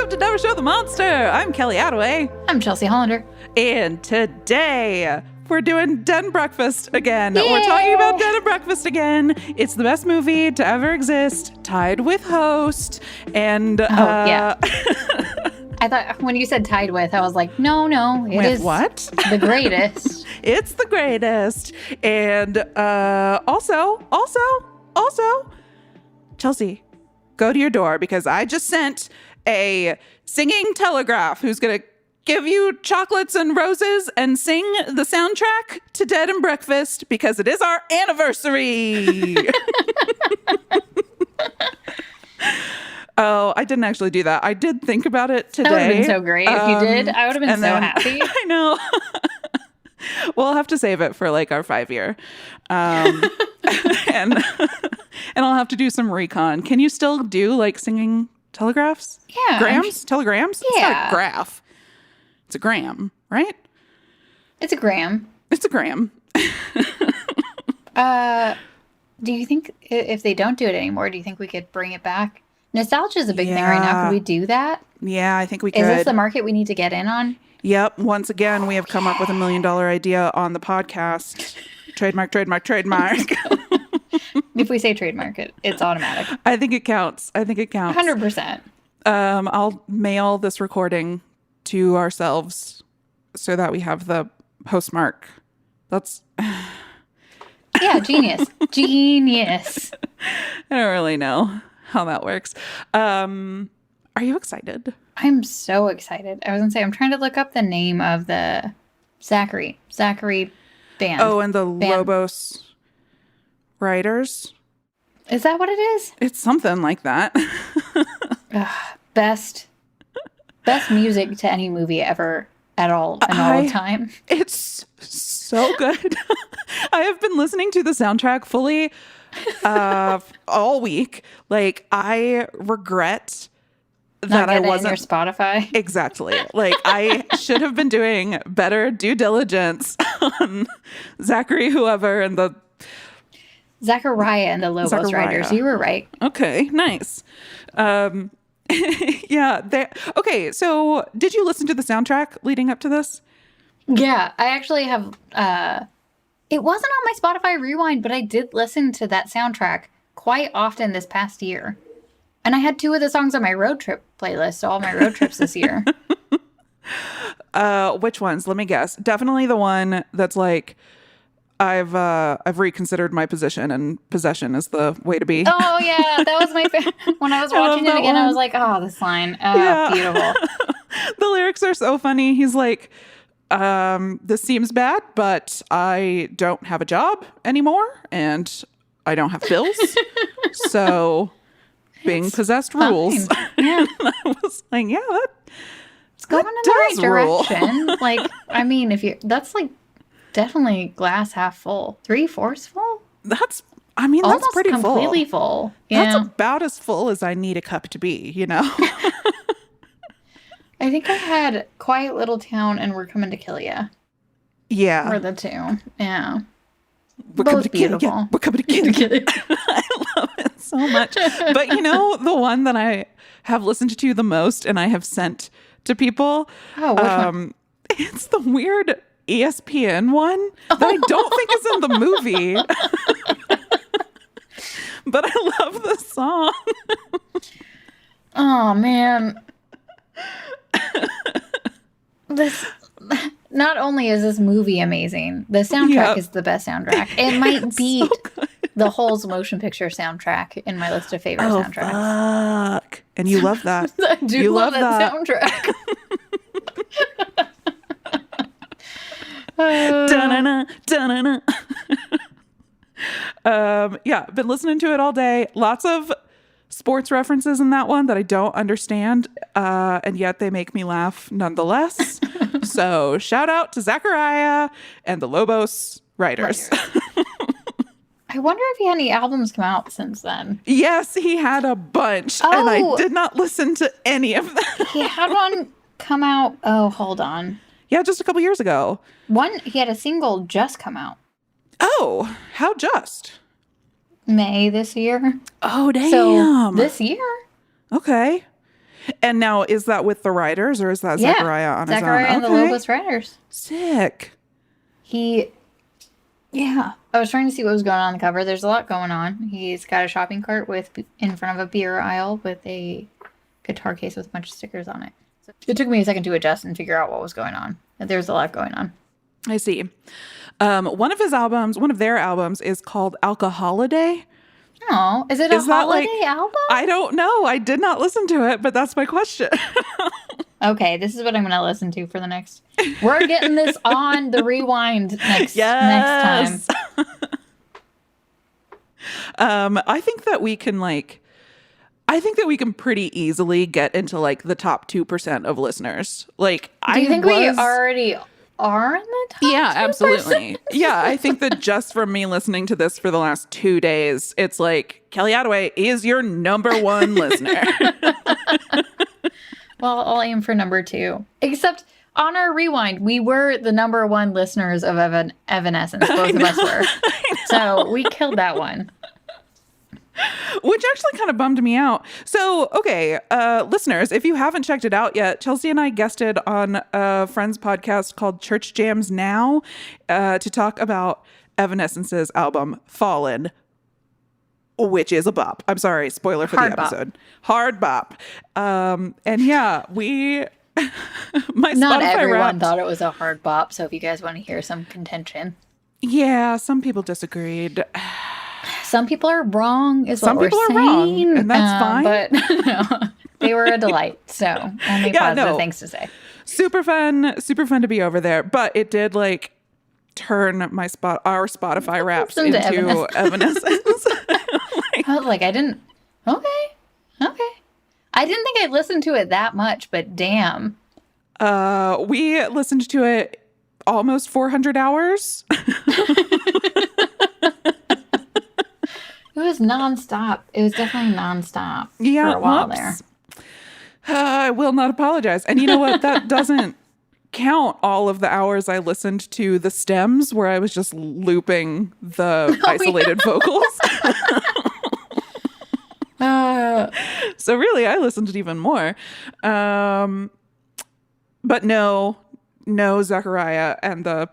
welcome to Never Show the Monster. I'm Kelly Attaway. I'm Chelsea Hollander. And today we're doing Den Breakfast again. Yay! We're talking about Den and Breakfast again. It's the best movie to ever exist, tied with Host. And yeah. I thought when you said tied with, I was like, no, it with is what? The greatest. It's the greatest. And also, Chelsea, go to your door because I just sent a singing telegraph who's going to give you chocolates and roses and sing the soundtrack to Dead and Breakfast because it is our anniversary. Oh, I didn't actually do that. I did think about it today. That would have been so great if you did. I would have been so happy. I know. We'll have to save it for like our 5-year. And I'll have to do some recon. Can you still do like singing telegraphs? Yeah. Telegrams? Yeah. It's not a graph. It's a gram, right? It's a gram. It's a gram. Do you think if they don't do it anymore, do you think we could bring it back? Nostalgia is a big thing right now. Could we do that? Yeah, I think we could. Is this the market we need to get in on? Yep. Once again, we have come up with $1 million idea on the podcast. Trademark. If we say trademark it, it's automatic. I think it counts. 100%. I'll mail this recording to ourselves so that we have the postmark. That's... Yeah, genius. Genius. I don't really know how that works. Are you excited? I'm so excited. I was going to say, I'm trying to look up the name of the Zachary band. Oh, and the Lobos writers? Is that what it is? It's something like that. Best music to any movie ever at all in all time. It's so good. I have been listening to the soundtrack fully all week. Like, I regret that I wasn't in your Spotify. Exactly. Like, I should have been doing better due diligence on Zachary whoever and the Zachariah and the Lobos Riders. You were right. Okay, nice. Yeah. Okay, so did you listen to the soundtrack leading up to this? Yeah, I actually have. It wasn't on my Spotify Rewind, but I did listen to that soundtrack quite often this past year. And I had 2 of the songs on my road trip playlist, so all my road trips this year. Which ones? Let me guess. Definitely the one that's like, I've reconsidered my position and possession is the way to be. Oh yeah, that was my favorite. When I was watching it again, I was like, oh, this line. Oh, yeah. Beautiful. The lyrics are so funny. He's like, this seems bad, but I don't have a job anymore and I don't have bills. So being possessed rules. Yeah. I was like, yeah, it's going in the right direction. Like, I mean, that's like definitely glass half full. 3/4 full? That's almost pretty full. Completely full. Yeah. That's about as full as I need a cup to be, you know? I think I had Quiet Little Town and We're Coming to Kill Ya. Yeah. Were the 2. Yeah. We're both beautiful. We're coming to kill you. I love it so much. But you know, the one that I have listened to the most and I have sent to people, which one? It's the weird ESPN one that I don't think is in the movie. But I love the song. Oh, man. Not only is this movie amazing, the soundtrack is the best soundtrack. It might beat the Holes motion picture soundtrack in my list of favorite soundtracks. Fuck. And you love that. I do you love that soundtrack. Da-na-na, da-na-na. Yeah, been listening to it all day. Lots of sports references in that one that I don't understand, and yet they make me laugh nonetheless. So shout out to Zachariah and the Lobos writers. I wonder if he had any albums come out since then. Yes, he had a bunch, and I did not listen to any of them. He had one come out. Oh, hold on. Yeah, just a couple years ago. He had a single just come out. Oh, how just? May this year. Oh, damn. So this year. Okay. And now, is that with the writers or is that Yeah, Zachariah on his own? Zachariah and the Lobos Riders. Sick. Yeah. I was trying to see what was going on the cover. There's a lot going on. He's got a shopping cart in front of a beer aisle with a guitar case with a bunch of stickers on it. So it took me a second to adjust and figure out what was going on. There's a lot going on. I see. One of their albums is called Alcoholiday. Oh, is it a holiday album? I don't know. I did not listen to it, but that's my question. Okay, this is what I'm going to listen to for the next. We're getting this on the rewind next time. I think that we can pretty easily get into like the top 2% of listeners. Like, do you think we already are in the top? Yeah, 2%? absolutely. Yeah, I think that just from me listening to this for the last 2 days, it's like Kelly Attaway is your number one listener. Well, I'll aim for number 2. Except on our rewind, we were the number 1 listeners of Evanescence. Both of us were. So we killed that one. Which actually kind of bummed me out. So, okay, listeners, if you haven't checked it out yet, Chelsea and I guested on a friend's podcast called Church Jams Now to talk about Evanescence's album Fallen, which is a bop. I'm sorry, spoiler for the episode. Hard bop. And yeah, my Not Spotify everyone Wrapped thought it was a hard bop, so if you guys want to hear some contention. Yeah, some people disagreed. Some people are wrong, is some what people we're are saying. wrong, and that's fine. But no, they were a delight. So only positive things to say. Super fun to be over there. But it did like turn our Spotify Wraps into Evanescence. I didn't. Okay. I didn't think I listened to it that much, but damn. We listened to it almost 400 hours. It was nonstop. It was definitely nonstop for a while there. I will not apologize. And you know what? That doesn't count all of the hours I listened to the stems where I was just looping the isolated vocals. So really, I listened to even more. But no Zachariah and the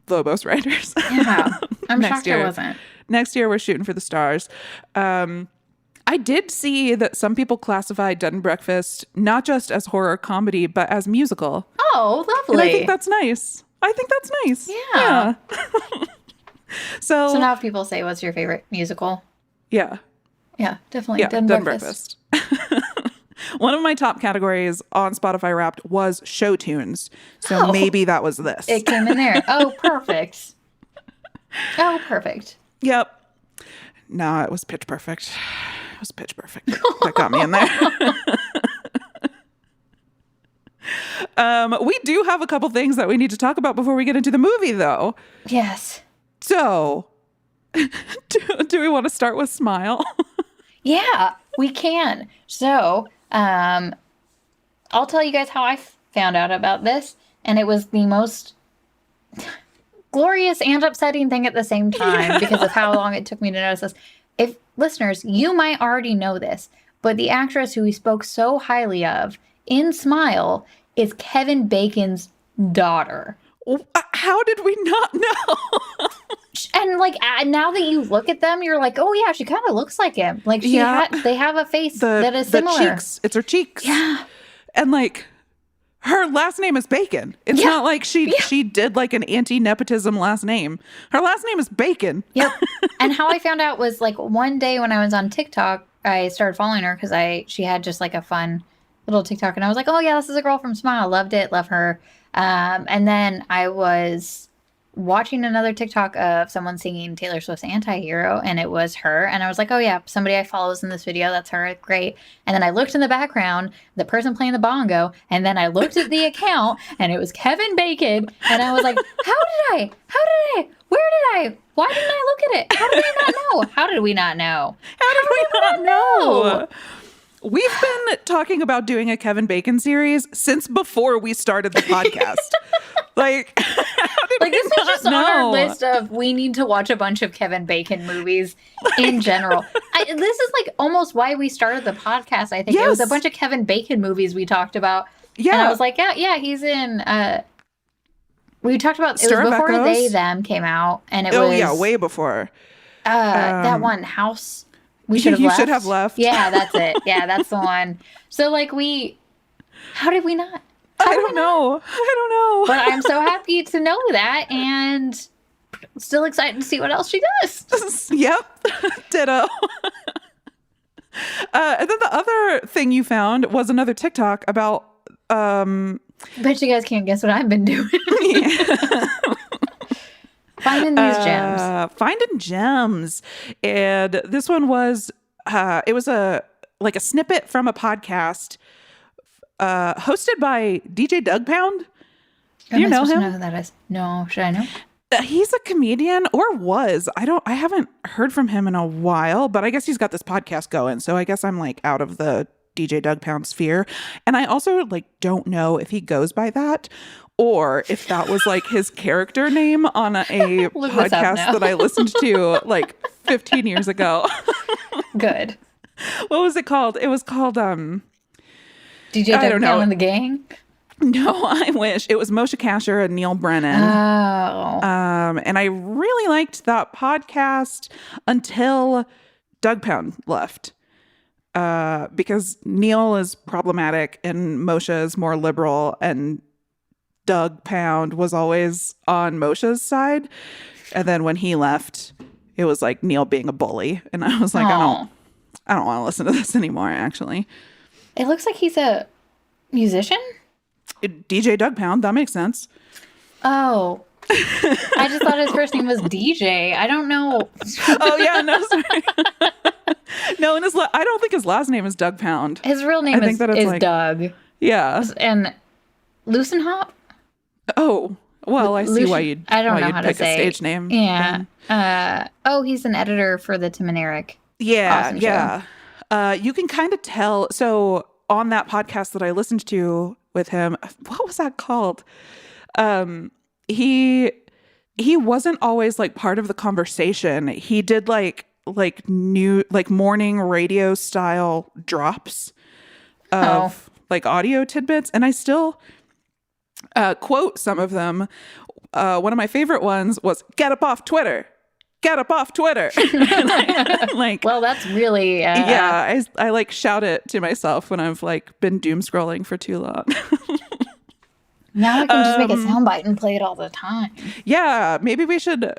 Lobos Riders. Yeah, I'm shocked year. I wasn't. Next year, we're shooting for the stars. I did see that some people classify Dead and Breakfast not just as horror comedy, but as musical. Oh, lovely. And I think that's nice. Yeah. So now if people say, what's your favorite musical? Yeah. Yeah, definitely. Yeah, Dead and Breakfast. One of my top categories on Spotify Wrapped was show tunes. So maybe that was this. It came in there. Oh, perfect. Yep. No, it was Pitch Perfect. It was Pitch Perfect. That got me in there. We do have a couple things that we need to talk about before we get into the movie, though. Yes. So, do we want to start with Smile? Yeah, we can. So, I'll tell you guys how I found out about this, and it was the most glorious and upsetting thing at the same time because of how long it took me to notice this. If listeners, you might already know this, but the actress who we spoke so highly of in Smile is Kevin Bacon's daughter. How did we not know? And now that you look at them, you're like, oh yeah, she kind of looks like him. Like they have a face that is similar. The cheeks, it's her cheeks. Yeah, and her last name is Bacon. It's not like she did like an anti-nepotism last name. Her last name is Bacon. Yep. And how I found out was one day when I was on TikTok, I started following her because she had just a fun little TikTok, and I was like, oh yeah, this is a girl from Smile. Loved it, love her. And then I was watching another TikTok of someone singing Taylor Swift's Anti-Hero, and it was her. And I was like, oh yeah, somebody I follow is in this video. That's her. Great. And then I looked in the background, the person playing the bongo, and then I looked at the account, and it was Kevin Bacon. And I was like, why didn't I look at it? How did I not know? How did we not know? We've been talking about doing a Kevin Bacon series since before we started the podcast. Like, how did Like, we this was not just on our know? list of we need to watch a bunch of Kevin Bacon movies in general. This is like almost why we started the podcast, I think. It was a Yes. bunch of Kevin Bacon movies we talked about. Yeah. And I was like, yeah, he's in... we talked about... It Stir was of before Echoes? They, Them came out. And it Oh, was... yeah, way before. that one, House... We should have You left. should have left. Yeah, that's it. Yeah, that's the one. So, like, how did we not? I don't know. But I'm so happy to know that, and still excited to see what else she does. Yep. Ditto. And then the other thing you found was another TikTok about Bet you guys can't guess what I've been doing. Finding these gems. Finding gems. And this one was it was a snippet from a podcast hosted by DJ Doug Pound. Do you Am I know supposed him? to know who that is? No, should I know? He's a comedian, or was. I haven't heard from him in a while, but I guess he's got this podcast going. So I guess I'm like out of the DJ Doug Pound sphere. And I also like don't know if he goes by that or if that was like his character name on a Look this up podcast now. that I listened to like 15 years ago. Good. What was it called? It was called DJ I Doug don't know. Pound and the Gang? no, I wish. It was Moshe Kasher and Neil Brennan. Oh. And I really liked that podcast until Doug Pound left. Because Neil is problematic and Moshe is more liberal, and Doug Pound was always on Moshe's side. And then when he left, it was like Neil being a bully. And I was like, Aw. I don't want to listen to this anymore, actually. It looks like he's a musician? DJ Doug Pound, that makes sense. Oh. I just thought his first name was DJ. I don't know. Oh, yeah, no, sorry. No, and I don't think his last name is Doug Pound. His real name I think is that it's like- Doug. Yeah. And Loosenhop? Oh, well, I see why you'd I don't know you'd how to pick say a stage name. Yeah. then. He's an editor for the Tim and Eric. Yeah, Awesome show. yeah. You can kind of tell. So on that podcast that I listened to with him, what was that called? He wasn't always like part of the conversation. He did like morning radio style drops of like audio tidbits, and I still quote some of them. One of my favorite ones was "Get up off Twitter, get up off Twitter." Like, Well, that's really yeah, I like shout it to myself when I've like been doom scrolling for too long. Now I can just make a soundbite and play it all the time. Yeah, maybe we should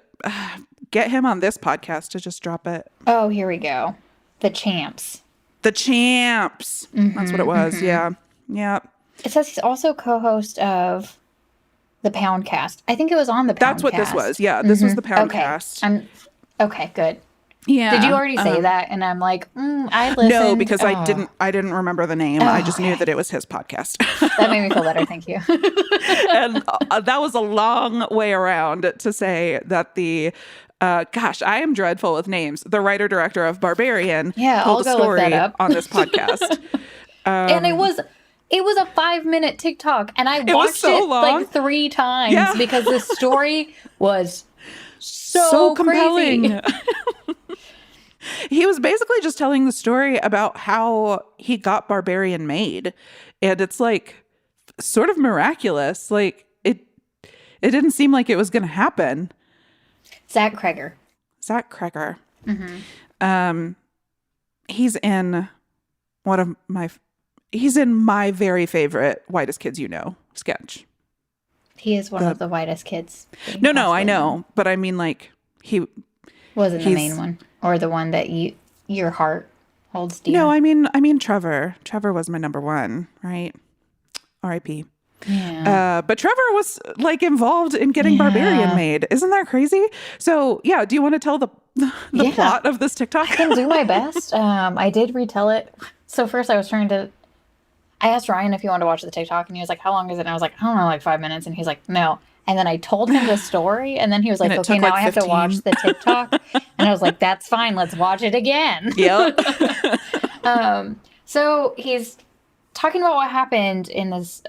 get him on this podcast to just drop it. Oh, here we go. The Champs. The Champs. That's what it was. Yeah. Yeah. It says he's also co-host of the Poundcast. I think it was on the Poundcast. That's what this was. Yeah, this was the Okay. Poundcast. Okay, good. Yeah. Did you already say that? And I'm like, I listened. No, because Oh, I didn't remember the name. I just knew okay. that it was his podcast. That made me feel better. Thank you. And that was a long way around to say that the gosh, I am dreadful with names. The writer director of Barbarian Yeah, told I'll a go look story that up. on this podcast. And it was a 5-minute TikTok, and I watched so it long. like 3 times Yeah. because this story was So compelling. crazy. He was basically just telling the story about how he got Barbarian made. And it's like sort of miraculous. Like it didn't seem like it was going to happen. Zach Kreger. Zach Kreger. He's in he's in my very favorite Whitest Kids You Know sketch. He is one of the whitest kids. No, I know. But I mean, like, he Wasn't the he's- main one or the one that your heart holds dear. No, I mean Trevor. Trevor was my number one, right? R.I.P. Yeah. But Trevor was like involved in getting Barbarian made. Isn't that crazy? So yeah, do you want to tell the Yeah. plot of this TikTok? I can do my best. I did retell it. So first I asked Ryan if he wanted to watch the TikTok, and he was like, how long is it? And I was like, I don't know, like 5 minutes. And he's like, no. And then I told him the story, and then he was like, And it okay, took, now like, I have to 15. watch the TikTok. And I was like, that's fine. Let's watch it again. Yep. So he's talking about what happened in this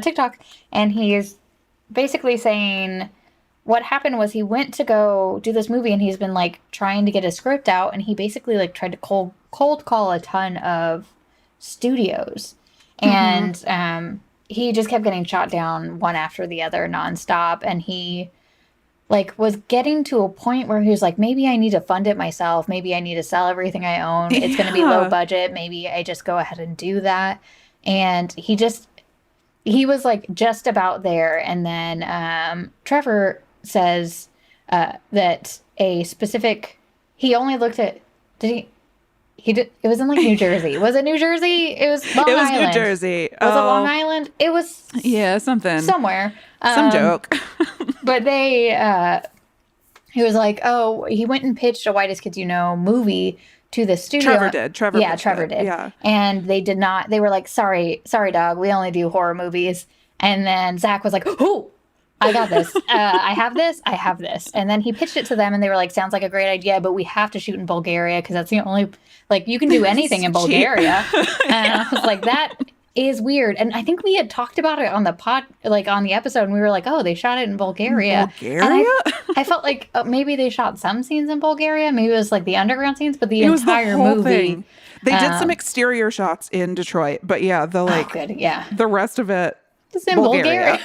TikTok, and he's basically saying what happened was he went to go do this movie, and he's been like trying to get a script out, and he basically like tried to cold call a ton of studios, and he just kept getting shot down one after the other nonstop, and he like was getting to a point where he was like, maybe I need to fund it myself. Maybe I need to sell everything I own. It's going to be low budget. Maybe I just go ahead and do that. And he was like just about there. And then Trevor says that a specific, he only looked at, it was in like New Jersey. Was it New Jersey? It was Long Island. It was New Jersey. Was it Long Island? It was something. Somewhere. Some joke. But he was like, oh, he went and pitched a Whitest Kids You Know movie to the studio. Trevor did. Trevor did. Yeah. And they did not, they were like, sorry, dog, we only do horror movies. And then Zach was like, oh, I got this. I have this. And then he pitched it to them and they were like, sounds like a great idea, but we have to shoot in Bulgaria because that's the only, like, you can do anything in Bulgaria. And I was like, that is weird. And I think we had talked about it on the on the episode, and we were like, oh, they shot it in Bulgaria. And I felt like maybe they shot some scenes in Bulgaria. Maybe it was like the underground scenes, but the entire movie. Thing. They did some exterior shots in Detroit, but yeah, the rest of it is in Bulgaria.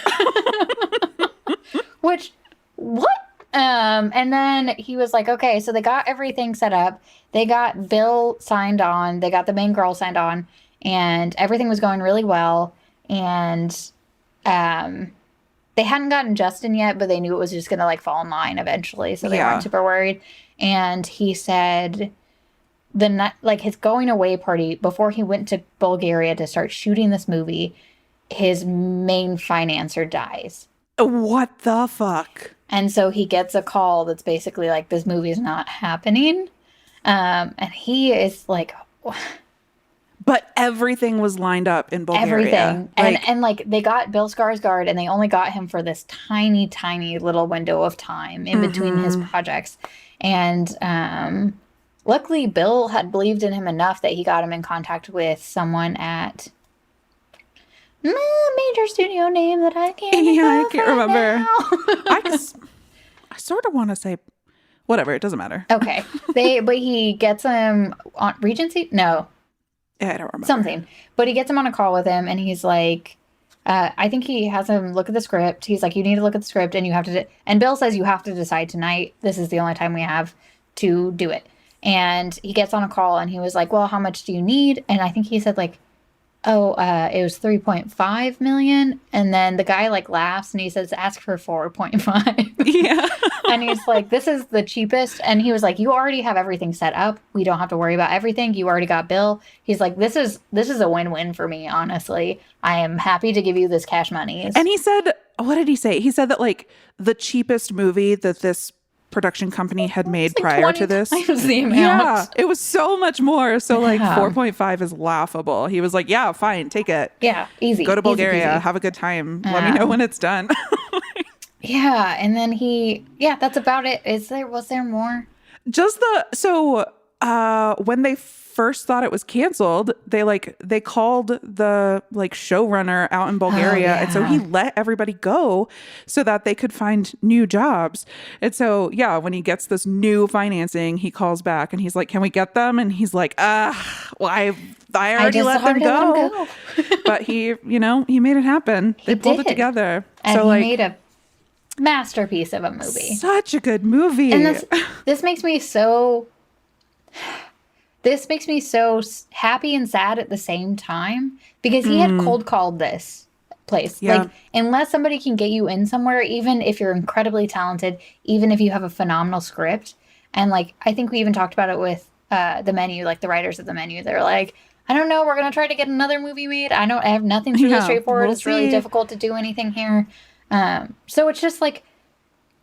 Which, what? And then he was like, okay, so they got everything set up. They got Bill signed on. They got the main girl signed on. And everything was going really well. And they hadn't gotten Justin yet, but they knew it was just going to like fall in line eventually. So they weren't super worried. And he said his going away party, before he went to Bulgaria to start shooting this movie, his main financer dies. What the fuck? And so he gets a call that's basically like, this movie is not happening. And he is like... But everything was lined up in Bulgaria. Everything. And like they got Bill Skarsgård and they only got him for this tiny, tiny little window of time in between his projects. And luckily Bill had believed in him enough that he got him in contact with someone at a major studio name that I can't remember. I sort of want to say whatever, it doesn't matter. Okay. But he gets him on Regency? No. Yeah, I don't remember. Something. But he gets him on a call with him and he's like, I think he has him look at the script. He's like, you need to look at the script and you have to, and Bill says you have to decide tonight. This is the only time we have to do it. And he gets on a call and he was like, well, how much do you need? And I think he said like, it was 3.5 million. And then the guy like laughs and he says, ask for 4.5. Yeah. And he's like, this is the cheapest. And he was like, you already have everything set up. We don't have to worry about everything. You already got Bill. He's like, this is a win-win for me, honestly. I am happy to give you this cash money. And he said, what did he say? He said that like the cheapest movie that this production company had made like prior to this. The amount. Yeah, it was so much more. So like 4.5 is laughable. He was like, yeah, fine, take it. Yeah, easy. Go to Bulgaria, easy. Have a good time. Let me know when it's done. Yeah, and then that's about it. Was there more? Just when they first thought it was canceled, they called the like showrunner out in Bulgaria. And so he let everybody go so that they could find new jobs. And so, yeah, when he gets this new financing, he calls back and he's like, can we get them? And he's like, I already let them go. But he made it happen. They pulled it together. And so he made a masterpiece of a movie. Such a good movie. And this makes me so happy and sad at the same time because he had cold called this place. Yeah. Like, unless somebody can get you in somewhere, even if you're incredibly talented, even if you have a phenomenal script. And like, I think we even talked about it with The Menu, like the writers of The Menu. They're like, I don't know, we're going to try to get another movie made. I have nothing's really straightforward. It's really difficult to do anything here. So it's just like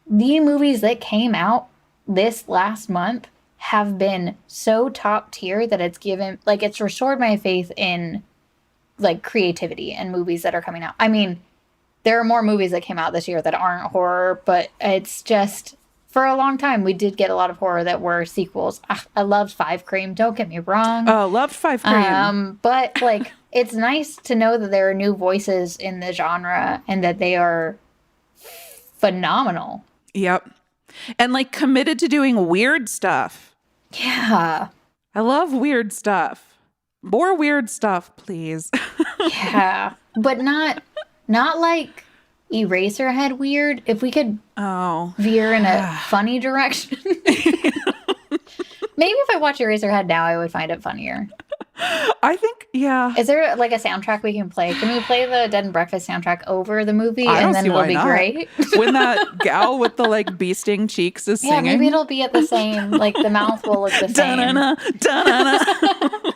the movies that came out this last month have been so top tier that it's restored my faith in like creativity and movies that are coming out. I mean, there are more movies that came out this year that aren't horror, but it's just for a long time, we did get a lot of horror that were sequels. I loved Five Cream. Don't get me wrong. Oh, loved Five Cream. But like, it's nice to know that there are new voices in the genre and that they are phenomenal. Yep. And like committed to doing weird stuff. Yeah. I love weird stuff. More weird stuff, please. Yeah. But not like Eraserhead weird. If we could veer in a funny direction. Maybe if I watch Eraserhead now, I would find it funnier. I think, yeah. Is there like a soundtrack we can play? Can we play the Dead and Breakfast soundtrack over the movie I don't and then see it'll why be not. great? When that gal with the like bee sting cheeks is Yeah, singing. maybe it'll be at the same, like the mouth will look the same. Da-na-na, da-na-na.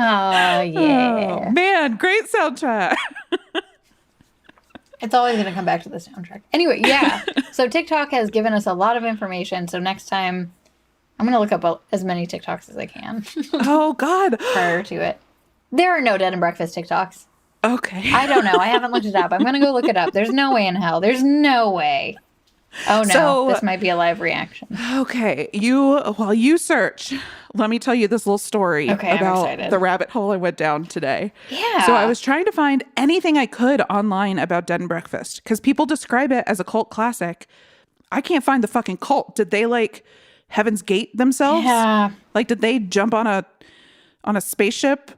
Oh, yeah. Oh, man, great soundtrack. It's always going to come back to the soundtrack. Anyway, yeah. So TikTok has given us a lot of information. So next time, I'm going to look up as many TikToks as I can Oh, God. prior to it. There are no Dead and Breakfast TikToks. Okay. I don't know. I haven't looked it up. I'm going to go look it up. There's no way in hell. There's no way. Oh, no. So- this might be a live reaction. Okay. While you search, let me tell you this little story Okay, I'm about excited. the rabbit hole I went down today. Yeah. So I was trying to find anything I could online about Dead and Breakfast because people describe it as a cult classic. I can't find the fucking cult. Did they like Heaven's Gate themselves? Yeah. Like, did they jump on a spaceship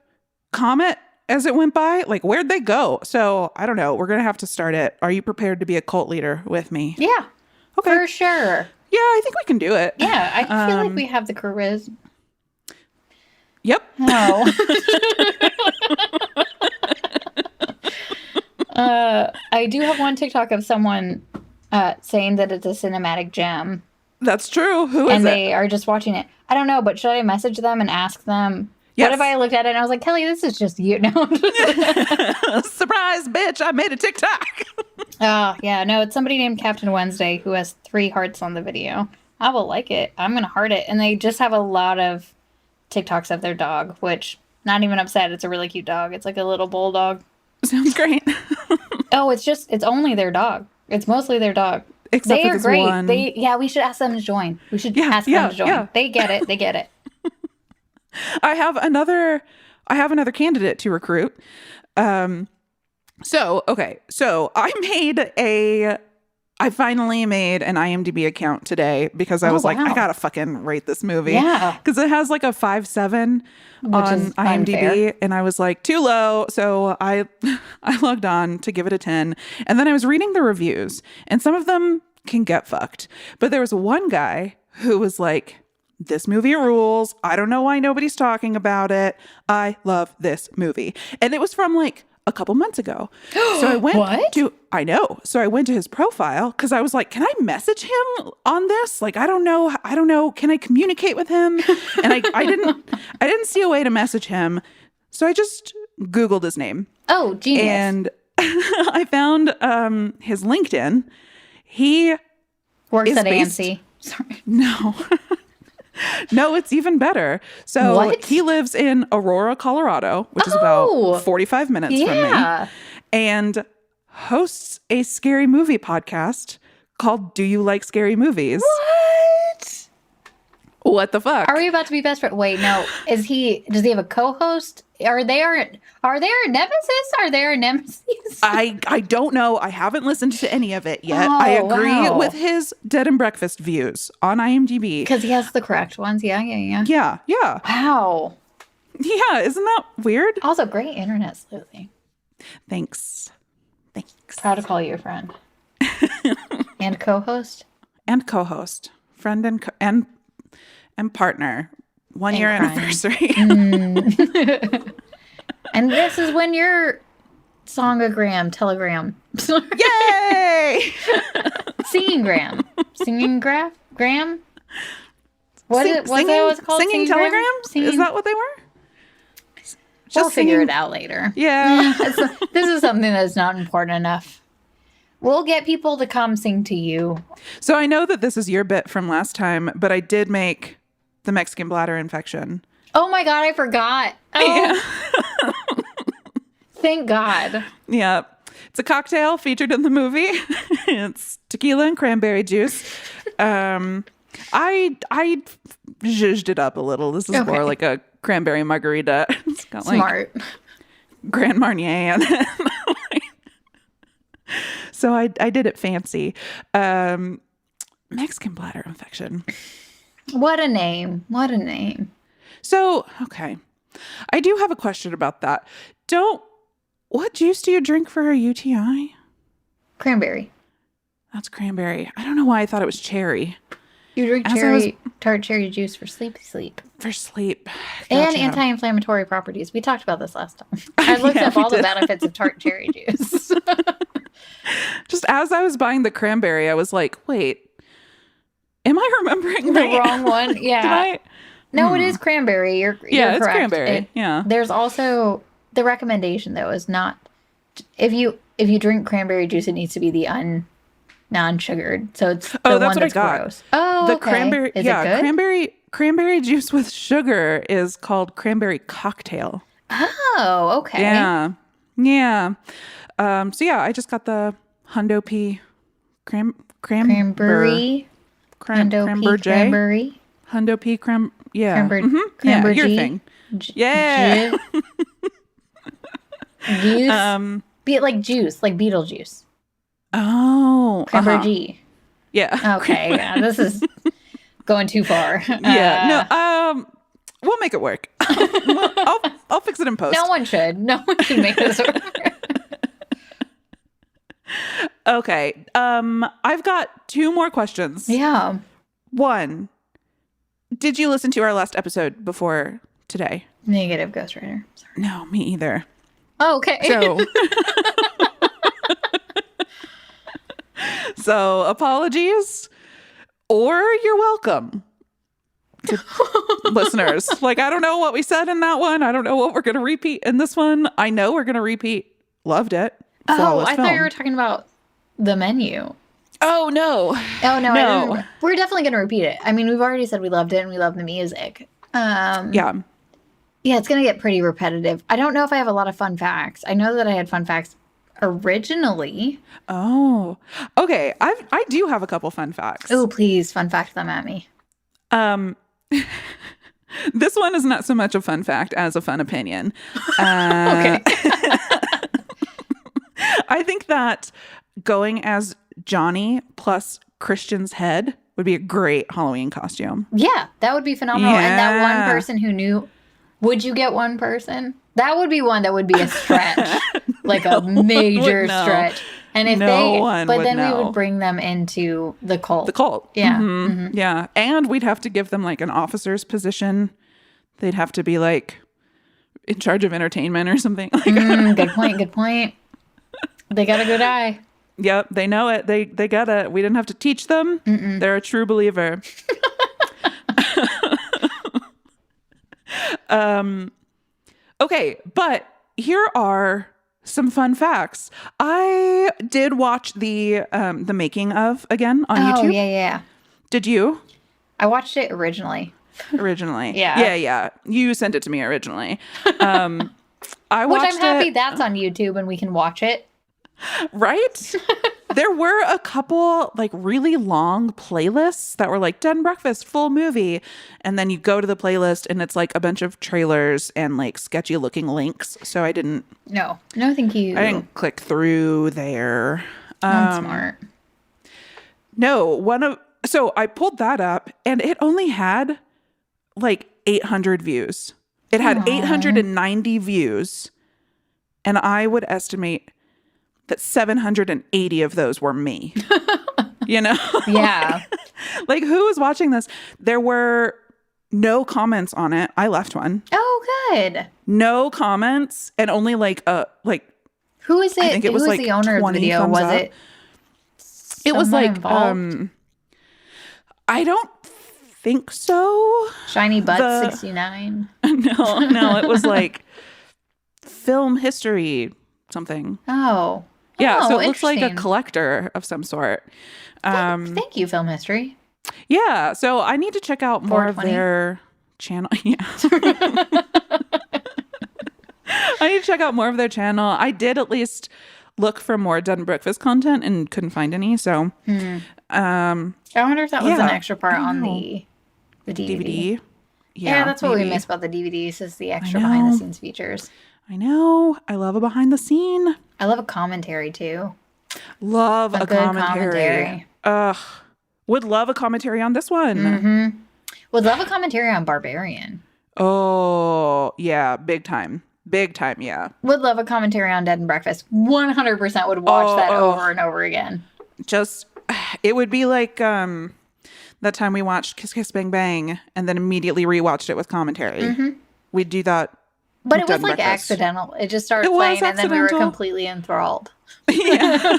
comet as it went by? Like, where'd they go? So I don't know. We're gonna have to start it. Are you prepared to be a cult leader with me? Yeah. Okay. For sure. Yeah, I think we can do it. Yeah. I feel like we have the charisma. Yep. No. I do have one TikTok of someone saying that it's a cinematic gem. That's true. Who is And it? they are just watching it. I don't know, but should I message them and ask them? Yes. What if I looked at it and I was like, Kelly, this is just you? No. Surprise, bitch. I made a TikTok. Oh, yeah. No, it's somebody named Captain Wednesday who has 3 hearts on the video. I will like it. I'm going to heart it. And they just have a lot of TikToks of their dog, which, not even upset. It's a really cute dog. It's like a little bulldog. Sounds great. Oh, it's only their dog. It's mostly their dog. Except They for are this great. one. We should ask them to join. We should ask yeah, them to join. yeah. They get it. They get it. I have another candidate to recruit. So I finally made an IMDb account today because I was like, wow. I gotta fucking rate this movie. Yeah. Because it has like a 5.7 on is IMDb. unfair. And I was like, too low. So I logged on to give it a 10. And then I was reading the reviews and some of them can get fucked. But there was one guy who was like, this movie rules. I don't know why nobody's talking about it. I love this movie. And it was from like a couple months ago. So I went What? I know. So I went to his profile because I was like, can I message him on this? Like, I don't know. Can I communicate with him? And I didn't see a way to message him. So I just Googled his name. Oh, genius. And I found his LinkedIn. He Works is at based- AMC. Sorry. No. No, it's even better. So What? he lives in Aurora, Colorado, which is Oh. about 45 minutes from Yeah. me, and hosts a scary movie podcast called Do You Like Scary Movies? What? What the fuck? Are we about to be best friends? Wait, no. Does he have a co-host? Are they our nemesis? Are they our nemesis? I don't know. I haven't listened to any of it yet. Oh, I agree wow. with his Dead and Breakfast views on IMDb. Because he has the correct ones. Yeah. Yeah. Wow. Yeah, isn't that weird? Also, great internet sleuthing. Thanks. Proud to call you a friend. And co-host. And co-host, friend and partner. 1 year crime. anniversary. And this is when your telegram. Yay! Singing gram? What's it called? Singing telegrams? Is that what they were? We'll figure singing- it out later. Yeah. This is something that's not important enough. We'll get people to come sing to you. So I know that this is your bit from last time, but I did make the Mexican bladder infection. Oh my God, I forgot. Oh, Yeah. thank God. Yeah. It's a cocktail featured in the movie. It's tequila and cranberry juice. I zhuzhed it up a little. This is more like a cranberry margarita. It's got Smart. like Grand Marnier and so I did it fancy. Mexican bladder infection. What a name. What a name. So, okay. I do have a question about that. What juice do you drink for a UTI? Cranberry. That's cranberry. I don't know why I thought it was cherry. You drink tart cherry juice for sleep. For sleep. And anti-inflammatory properties. We talked about this last time. I looked up all the benefits of tart cherry juice. Just as I was buying the cranberry, I was like, wait, am I remembering the wrong one? Yeah. No, it is cranberry. You're correct. It's cranberry. There's also the recommendation though is not if you drink cranberry juice, it needs to be the non-sugared. So it's the one that's what that's I got. Gross. Oh, the okay. cranberry. Is it good? Cranberry juice with sugar is called cranberry cocktail. Oh, okay. Yeah. So I just got the Hundo P cranberry. Cranberry. Hundo P cram. Yeah. Cranberry your thing. Yeah. Juice. Be it like juice, like Beetlejuice. Oh. Cranberry G. Yeah. Okay. Yeah, this is going too far. No. We'll make it work. I'll fix it in post. No one should make this work. Okay. I've got 2 more questions. Yeah. 1. Did you listen to our last episode before today? Negative ghostwriter. Sorry. No, me either. Oh, okay. So apologies, or you're welcome to listeners. Like, I don't know what we said in that one. I don't know what we're going to repeat in this one. I know we're going to repeat. Loved it. Flawless I thought you were talking about the menu. Oh, no. Oh, no. We're definitely going to repeat it. I mean, we've already said we loved it and we love the music. Yeah, it's going to get pretty repetitive. I don't know if I have a lot of fun facts. I know that I had fun facts originally. Oh, okay. I do have a couple fun facts. Oh, please, fun fact them at me. This one is not so much a fun fact as a fun opinion. Okay. I think that going as Johnny plus Christian's head would be a great Halloween costume. Yeah, that would be phenomenal. And that one person who knew, would you get one person? That would be one that would be a stretch, like a major stretch. And if we would bring them into the cult. The cult. Yeah. Mm-hmm. Mm-hmm. Yeah. And we'd have to give them like an officer's position. They'd have to be like in charge of entertainment or something. Good point. They got a good eye. Yep, they know it. They got it. We didn't have to teach them. Mm-mm. They're a true believer. Okay, but here are some fun facts. I did watch the making of again on YouTube. Oh, yeah. Did you? I watched it originally. Yeah. You sent it to me originally. I watched Which I'm happy that's on YouTube and we can watch it. Right? There were a couple like really long playlists that were like Dead and Breakfast full movie, and then you go to the playlist and it's like a bunch of trailers and like sketchy looking links. So I didn't. No, thank you. I didn't click through there. I'm smart. No, so I pulled that up and it only had like 800 views. It had 890 views, and I would estimate that 780 of those were me. You know? Yeah. Like, who was watching this? There were no comments on it. I left one. Oh, good. No comments, and only like who is it? I think it was like the owner of the video? Was up. It was like involved? I don't think so. Shiny Butt 69. No, it was like film history something. Oh. Yeah, so it looks like a collector of some sort. Thank you, Film History. Yeah, so I need to check out more of their channel. Yeah. I need to check out more of their channel. I did at least look for more Dead and Breakfast content and couldn't find any. So, I wonder if that was yeah, an extra part I on know. the DVD. DVD. Yeah, that's what we maybe. miss about the DVDs is the extra know. behind the scenes features. I know. I love a behind the scene. I love a commentary too. Love a good commentary. Ugh. Would love a commentary on this one. Would love a commentary on Barbarian. Oh, yeah. Big time. Big time, yeah. Would love a commentary on Dead and Breakfast. 100% would watch that over and over again. Just, it would be like that time we watched Kiss Kiss Bang Bang and then immediately rewatched it with commentary. We'd do that. But it Dead was and like Breakfast. accidental. It just started It was playing and then we were accidental. completely enthralled. Yeah.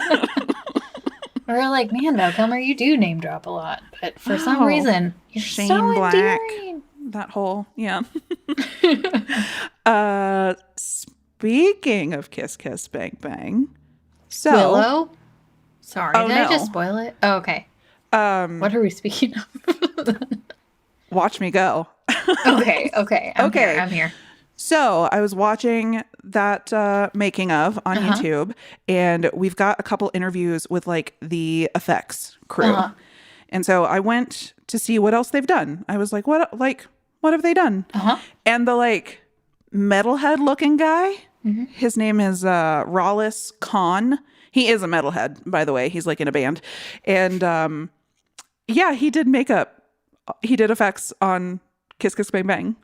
We were like, man, Malcolm, you do name drop a lot. But for some reason, you're Shane so Black. endearing. That whole, yeah. Speaking of Kiss Kiss Bang Bang. So, Willow? Sorry, Oh, did I no. just spoil it? Oh, okay. What are we speaking of? watch me go. Okay. Okay. I'm here. So I was watching that making of on YouTube, and we've got a couple interviews with like the effects crew. And so I went to see what else they've done. I was like, what have they done? And the like metalhead looking guy, his name is Rawlis Khan. He is a metalhead, by the way. He's like in a band. And yeah, he did makeup. He did effects on Kiss Kiss Bang Bang.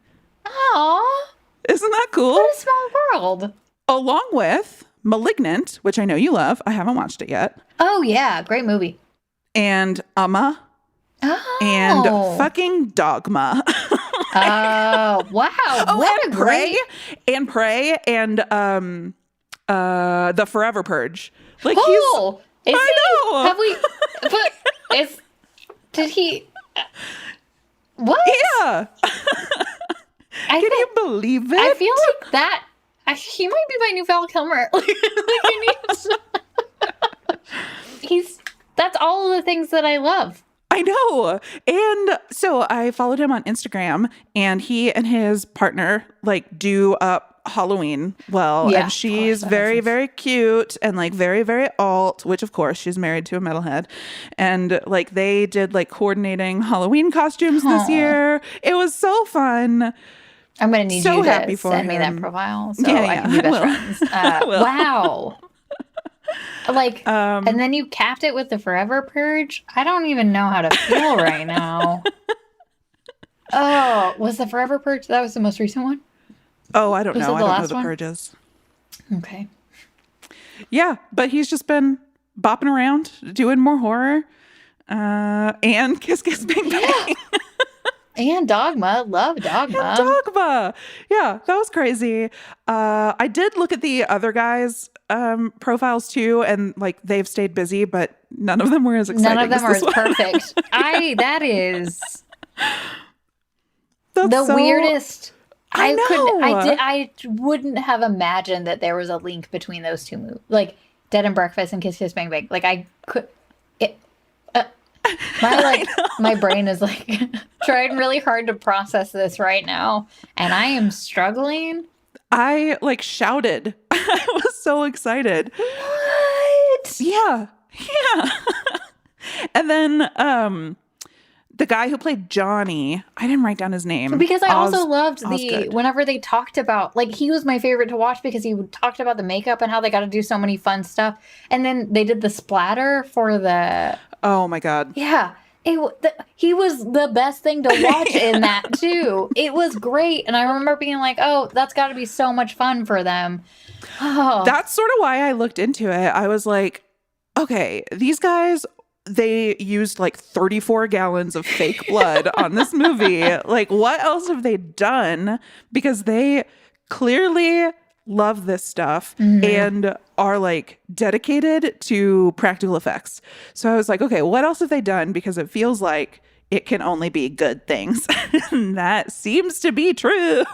Aw, Isn't that cool? what a small world. Along with Malignant, which I know you love. I haven't watched it yet. Oh, yeah. Great movie. And Amma Oh. and fucking Dogma. Oh, wow. What a and great... Prey and the Forever Purge. Like Oh, is I he? know. Have we... But is... Did he... What? yeah. I Can you believe it? I feel like that... he might be my new Val Kilmer. That's all of the things that I love. I know. And so I followed him on Instagram, and he and his partner like do up Halloween well. Yeah, And she's of course, that very, makes sense. very cute and like very, very alt, which of course she's married to a metalhead. And like they did like coordinating Halloween costumes this year. It was so fun. I'm going to need So you to happy for send me that him. profile so Yeah, I yeah, can be I best will. friends. will. Wow. Like, and then you capped it with the Forever Purge. I don't even know how to feel right now. Oh, was the Forever Purge? That was the most recent one? Oh, I don't Was know. it I the don't know last the one? purges. Okay. Yeah, but he's just been bopping around, doing more horror, and Kiss Kiss Bang Bang. And Dogma. Love Dogma. Dogma. Yeah, that was crazy. I did look at the other guys' profiles too, and like they've stayed busy, but none of them were as exciting. None of them are as as this one. perfect. That is That's the so- weirdest. I know. I wouldn't have imagined that there was a link between those two movies, like Dead and Breakfast and Kiss Kiss Bang Bang. Like I could, my brain is like trying really hard to process this right now, and I am struggling. I like shouted. I was so excited. What? Yeah. And then the guy who played Johnny, I didn't write down his name. Because I also loved Osgood. whenever they talked about, like, he was my favorite to watch because he talked about the makeup and how they got to do so many fun stuff. And then they did the splatter for the, Oh my God. yeah. He was the best thing to watch in that too. It was great. And I remember being like, oh, that's got to be so much fun for them. Oh, That's sort of why I looked into it. I was like, okay, these guys, they used like 34 gallons of fake blood on this movie. Like, what else have they done? Because they clearly love this stuff and are like dedicated to practical effects. So I was like, okay, what else have they done? Because it feels like it can only be good things. And that seems to be true.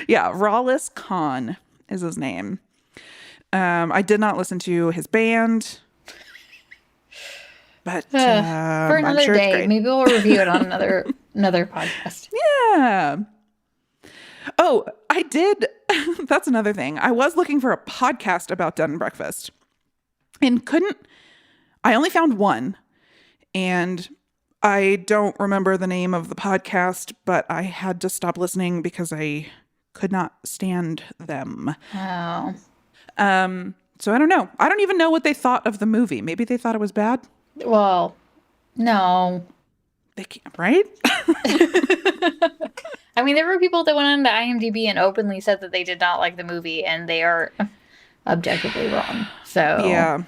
Yeah, Rawlis Khan is his name. I did not listen to his band. But for I'm another sure it's day. great. Maybe we'll review it on another podcast. Yeah. Oh, I did. That's another thing. I was looking for a podcast about Dead and Breakfast and I only found one, and I don't remember the name of the podcast, but I had to stop listening because I could not stand them. Oh. So I don't know. I don't even know what they thought of the movie. Maybe they thought it was bad. Well, no. They can't, right? I mean, there were people that went on to IMDb and openly said that they did not like the movie, and they are objectively wrong. So yeah,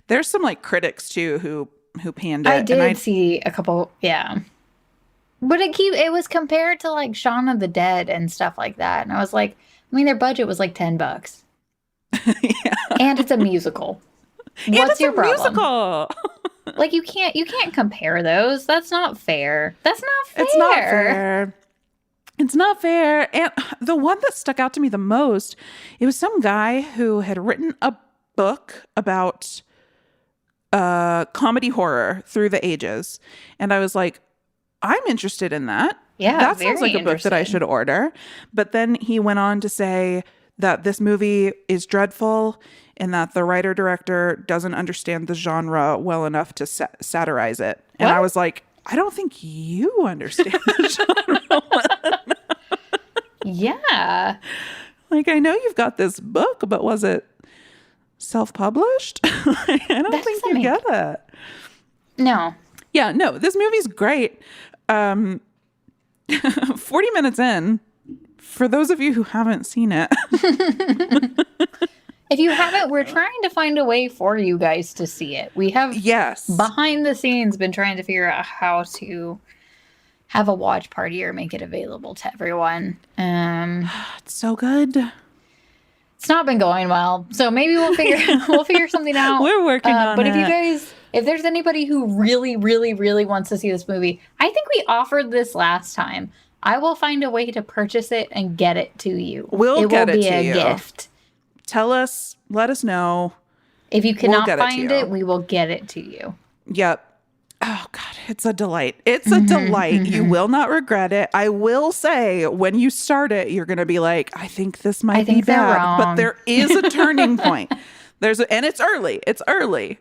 there's some like critics too who panned it. I did see a couple, yeah. But it was compared to like Shaun of the Dead and stuff like that, and I was like, I mean, their budget was like $10, yeah. and it's a musical. What's your problem? Musical. Like you can't compare those. That's not fair. That's not fair. It's not fair. It's not fair. And the one that stuck out to me the most, it was some guy who had written a book about comedy horror through the ages. And I was like, I'm interested in that. Yeah, that sounds like a book that I should order. But then he went on to say that this movie is dreadful and that the writer-director doesn't understand the genre well enough to satirize it. And What? I was like, I don't think you understand the genre well enough. Yeah. Like, I know you've got this book, but was it self-published? I don't think you get it. No. Yeah, no, this movie's great. 40 minutes in, for those of you who haven't seen it. If you haven't, we're trying to find a way for you guys to see it. We have behind the scenes been trying to figure out how to have a watch party or make it available to everyone. It's so good. It's not been going well, so maybe we'll figure something out. We're working on it. But if there's anybody who really, really, really wants to see this movie, I think we offered this last time. I will find a way to purchase it and get it to you. It will be a gift. Tell us, let us know. If you cannot find it, we will get it to you. Yep. Oh, God, it's a delight. It's a delight. You will not regret it. I will say, when you start it, you're going to be like, I think this might be bad. Wrong. But there is a turning point. And it's early. It's early.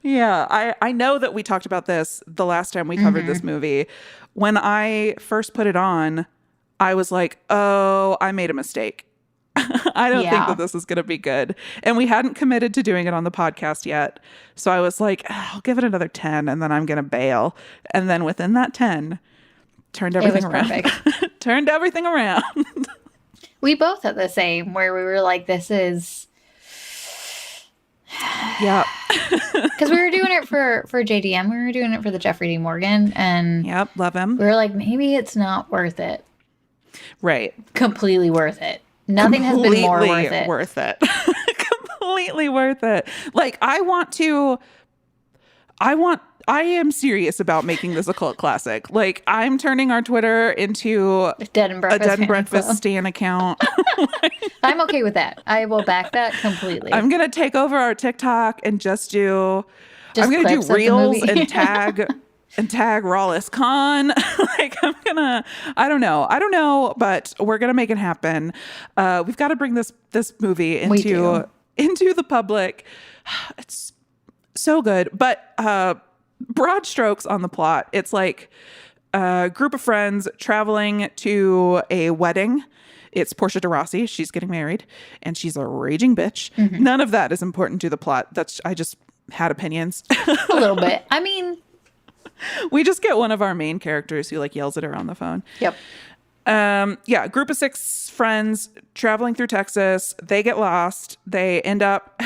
Yeah, I know that we talked about this the last time we covered this movie. When I first put it on, I was like, oh, I made a mistake. I don't think that this is going to be good. And we hadn't committed to doing it on the podcast yet. So I was like, I'll give it another 10 and then I'm going to bail. And then within that 10, turned everything around. Perfect. Turned everything around. We both had the same, where we were like, this is... Yeah. Because we were doing it for JDM. We were doing it for the Jeffrey D. Morgan. And yep, love him. We were like, maybe it's not worth it. Right. Completely worth it. Nothing has been more worth it. Completely worth it. Like, I am serious about making this a cult classic. Like, I'm turning our Twitter into a Dead and Breakfast stan account. I'm okay with that. I will back that completely. I'm going to take over our TikTok and I'm going to do reels and tag Rawless Khan. Like, I don't know, but we're going to make it happen. We've got to bring this movie into the public. It's so good. But broad strokes on the plot. It's like a group of friends traveling to a wedding. It's Portia de Rossi. She's getting married and she's a raging bitch. Mm-hmm. None of that is important to the plot. I just had opinions. A little bit. I mean, we just get one of our main characters who like yells at her on the phone. Yep. Yeah. Group of 6 friends traveling through Texas. They get lost. They end up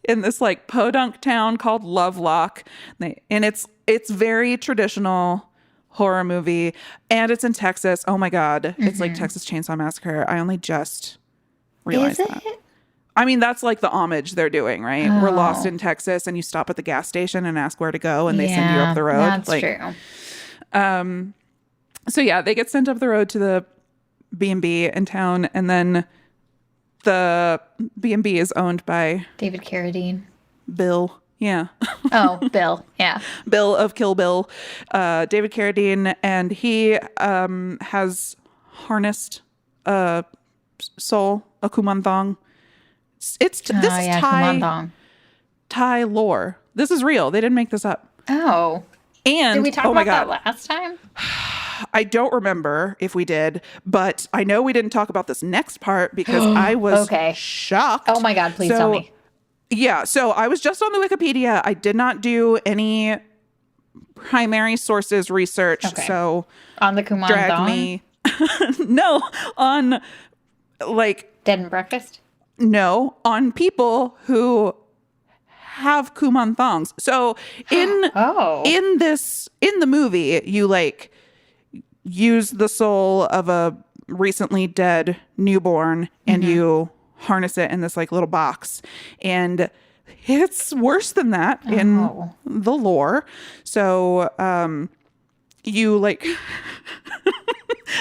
in this like podunk town called Lovelock. And it's very traditional horror movie. And it's in Texas. Oh my God. Mm-hmm. It's like Texas Chainsaw Massacre. I only just realized that. I mean, that's like the homage they're doing, right? Oh. We're lost in Texas and you stop at the gas station and ask where to go and they send you up the road. That's true. So yeah, they get sent up the road to the B&B in town, and then the B&B is owned by David Carradine. Bill. Yeah. Oh, Bill. Yeah. Bill of Kill Bill. David Carradine, and he has harnessed a soul, a kumanthong. This is Thai lore. This is real. They didn't make this up. Oh. And did we talk about that last time? I don't remember if we did, but I know we didn't talk about this next part because I was shocked. Oh my God, please tell me. Yeah, so I was just on the Wikipedia. I did not do any primary sources research. Okay. So on the Kumon drag Dong? me. No, on like Dead and Breakfast? No, on people who have Kumon thongs. So in the movie, you like use the soul of a recently dead newborn and you harness it in this like little box. And it's worse than that in the lore. So you like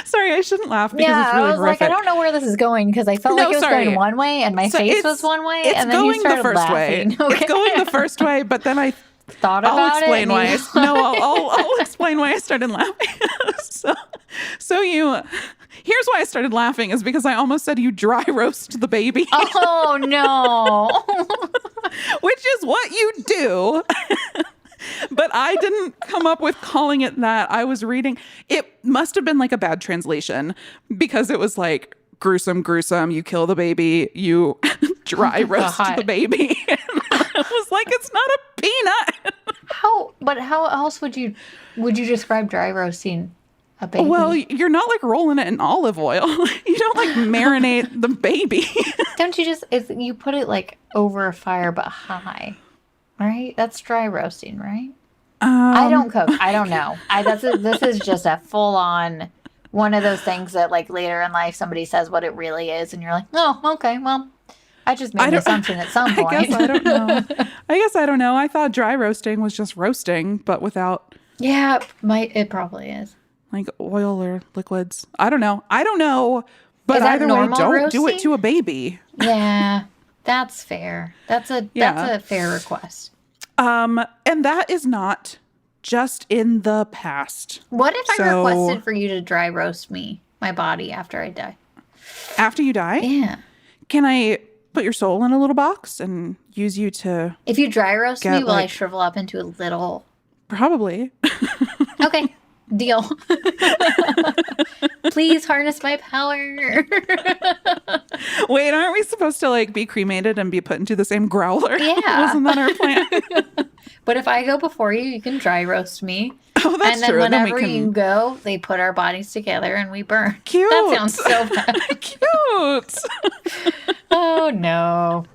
sorry, I shouldn't laugh because it's really I was horrific. like, I don't know where this is going because I felt like it was going one way and my face was one way, and then you started laughing. Okay. It's going the first way, but then I thought about I'll explain it. why. I'll explain why I started laughing. Here's why I started laughing is because I almost said you dry roast the baby. Oh no! Which is what you do. But I didn't come up with calling it that. I was reading. It must have been like a bad translation because it was like gruesome. You kill the baby. You dry roast the baby. And I was like, it's not a peanut. How else would you describe dry roasting a baby? Well, you're not like rolling it in olive oil. You don't like marinate the baby. Don't you you put it like over a fire but high. Right? That's dry roasting, right? I don't cook. I don't know. This is just a full-on one of those things that like later in life somebody says what it really is and you're like, oh, okay, well, I just made an assumption at some point. I guess I don't know. I thought dry roasting was just roasting, but without... Yeah, it probably is. Like oil or liquids. I don't know. But either way, don't do it to a baby. Yeah. That's fair. That's a fair request. And that is not just in the past. What if I requested for you to dry roast my body after I die? After you die? Yeah. Can I put your soul in a little box and use you to... If you dry roast me, will I shrivel up into a little... Probably. Okay. Deal. Please harness my power. Wait, aren't we supposed to like be cremated and be put into the same growler? Yeah. Wasn't that our plan? But if I go before you, you can dry roast me. Oh, that's true. And then whenever you go, they put our bodies together and we burn. Cute. That sounds so bad. Cute. Oh, no.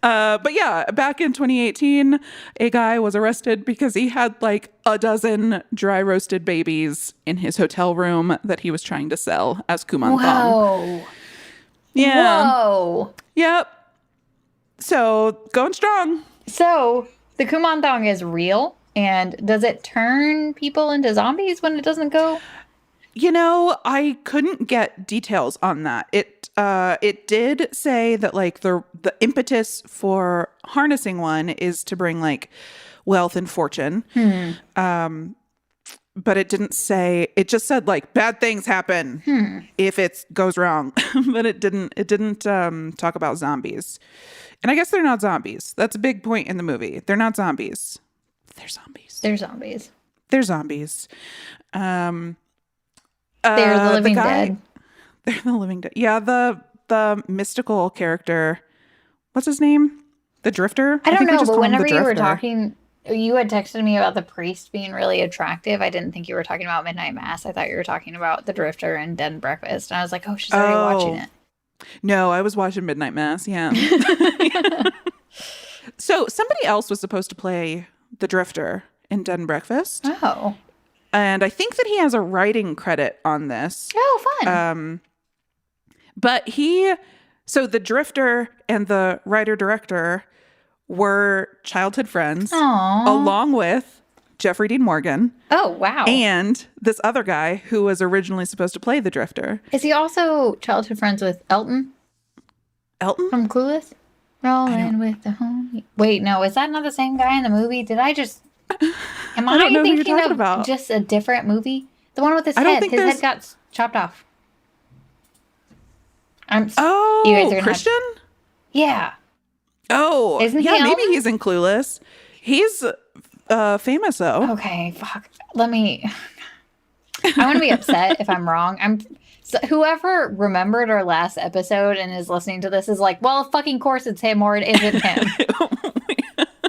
But yeah, back in 2018, a guy was arrested because he had like a dozen dry roasted babies in his hotel room that he was trying to sell as Kumon thong. Whoa. Yeah. Whoa. Yep. So going strong. So the Kumon thong is real, and does it turn people into zombies when it doesn't go? You know, I couldn't get details on that. It did say that like the impetus for harnessing one is to bring like wealth and fortune. But it didn't say. It just said like bad things happen if it goes wrong. But it didn't talk about zombies. And I guess they're not zombies. That's a big point in the movie. They're not zombies. They're zombies. They're zombies. They're zombies. They're the living dead. They're the living dead. Yeah, the mystical character. What's his name? The Drifter? I don't know, but whenever you were talking, you had texted me about the priest being really attractive. I didn't think you were talking about Midnight Mass. I thought you were talking about the Drifter and Dead and Breakfast. And I was like, oh, she's already watching it. No, I was watching Midnight Mass, yeah. So somebody else was supposed to play the Drifter in Dead and Breakfast. Oh. And I think that he has a writing credit on this. Oh, fun. But so the Drifter and the writer-director were childhood friends. Aww. Along with Jeffrey Dean Morgan. Oh, wow. And this other guy who was originally supposed to play the Drifter. Is he also childhood friends with Elton? Elton? From Clueless? Rolling with the homie. Wait, no, is that not the same guy in the movie? Did I just... Am I don't know who you're thinking talking of about. just a different movie? The one with his I don't head. think His there's- head got chopped off. You guys Oh, are gonna Christian? Yeah. Oh, Isn't he yeah, maybe Elvis? he's in Clueless. He's famous, though. Okay, fuck. Let me. I want to be upset if I'm wrong. So whoever remembered our last episode and is listening to this is like, well, of fucking course it's him or it isn't him.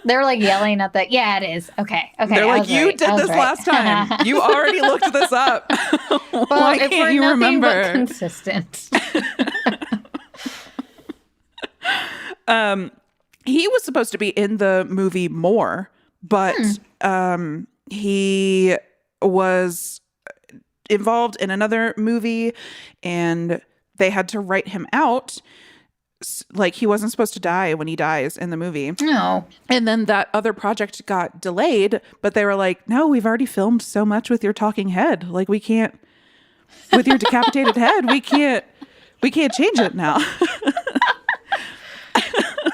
They're like yelling at that. Yeah, it is. Okay. They're I like, was you right. did I was this right." last time. You already looked this up. Well, Why if can't we're you nothing but remember? consistent. He was supposed to be in the movie more, but he was involved in another movie and they had to write him out. Like, he wasn't supposed to die when he dies in the movie. No. And then that other project got delayed, but they were like, no, we've already filmed so much with your talking head. Like, we can't, with your decapitated head, we can't change it now.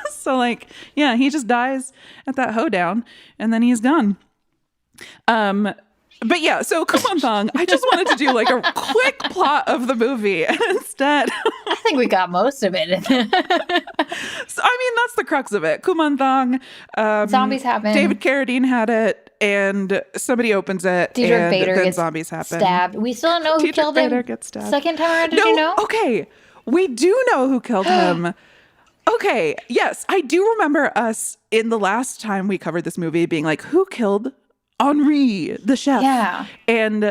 So, like, yeah, he just dies at that hoedown and then he's done. But yeah, so Kumantong, I just wanted to do like a quick plot of the movie. And instead, I think we got most of it. so, I mean, that's the crux of it. Kumantong. Zombies happen. David Carradine had it, and somebody opens it, Diedrich and Bader then gets zombies happen. stabbed. We still don't know who Diedrich killed Bader him. gets stabbed. Second time around, did you know? Okay, we do know who killed him. Okay, yes, I do remember us in the last time we covered this movie being like, who killed Henri, the chef? Yeah. And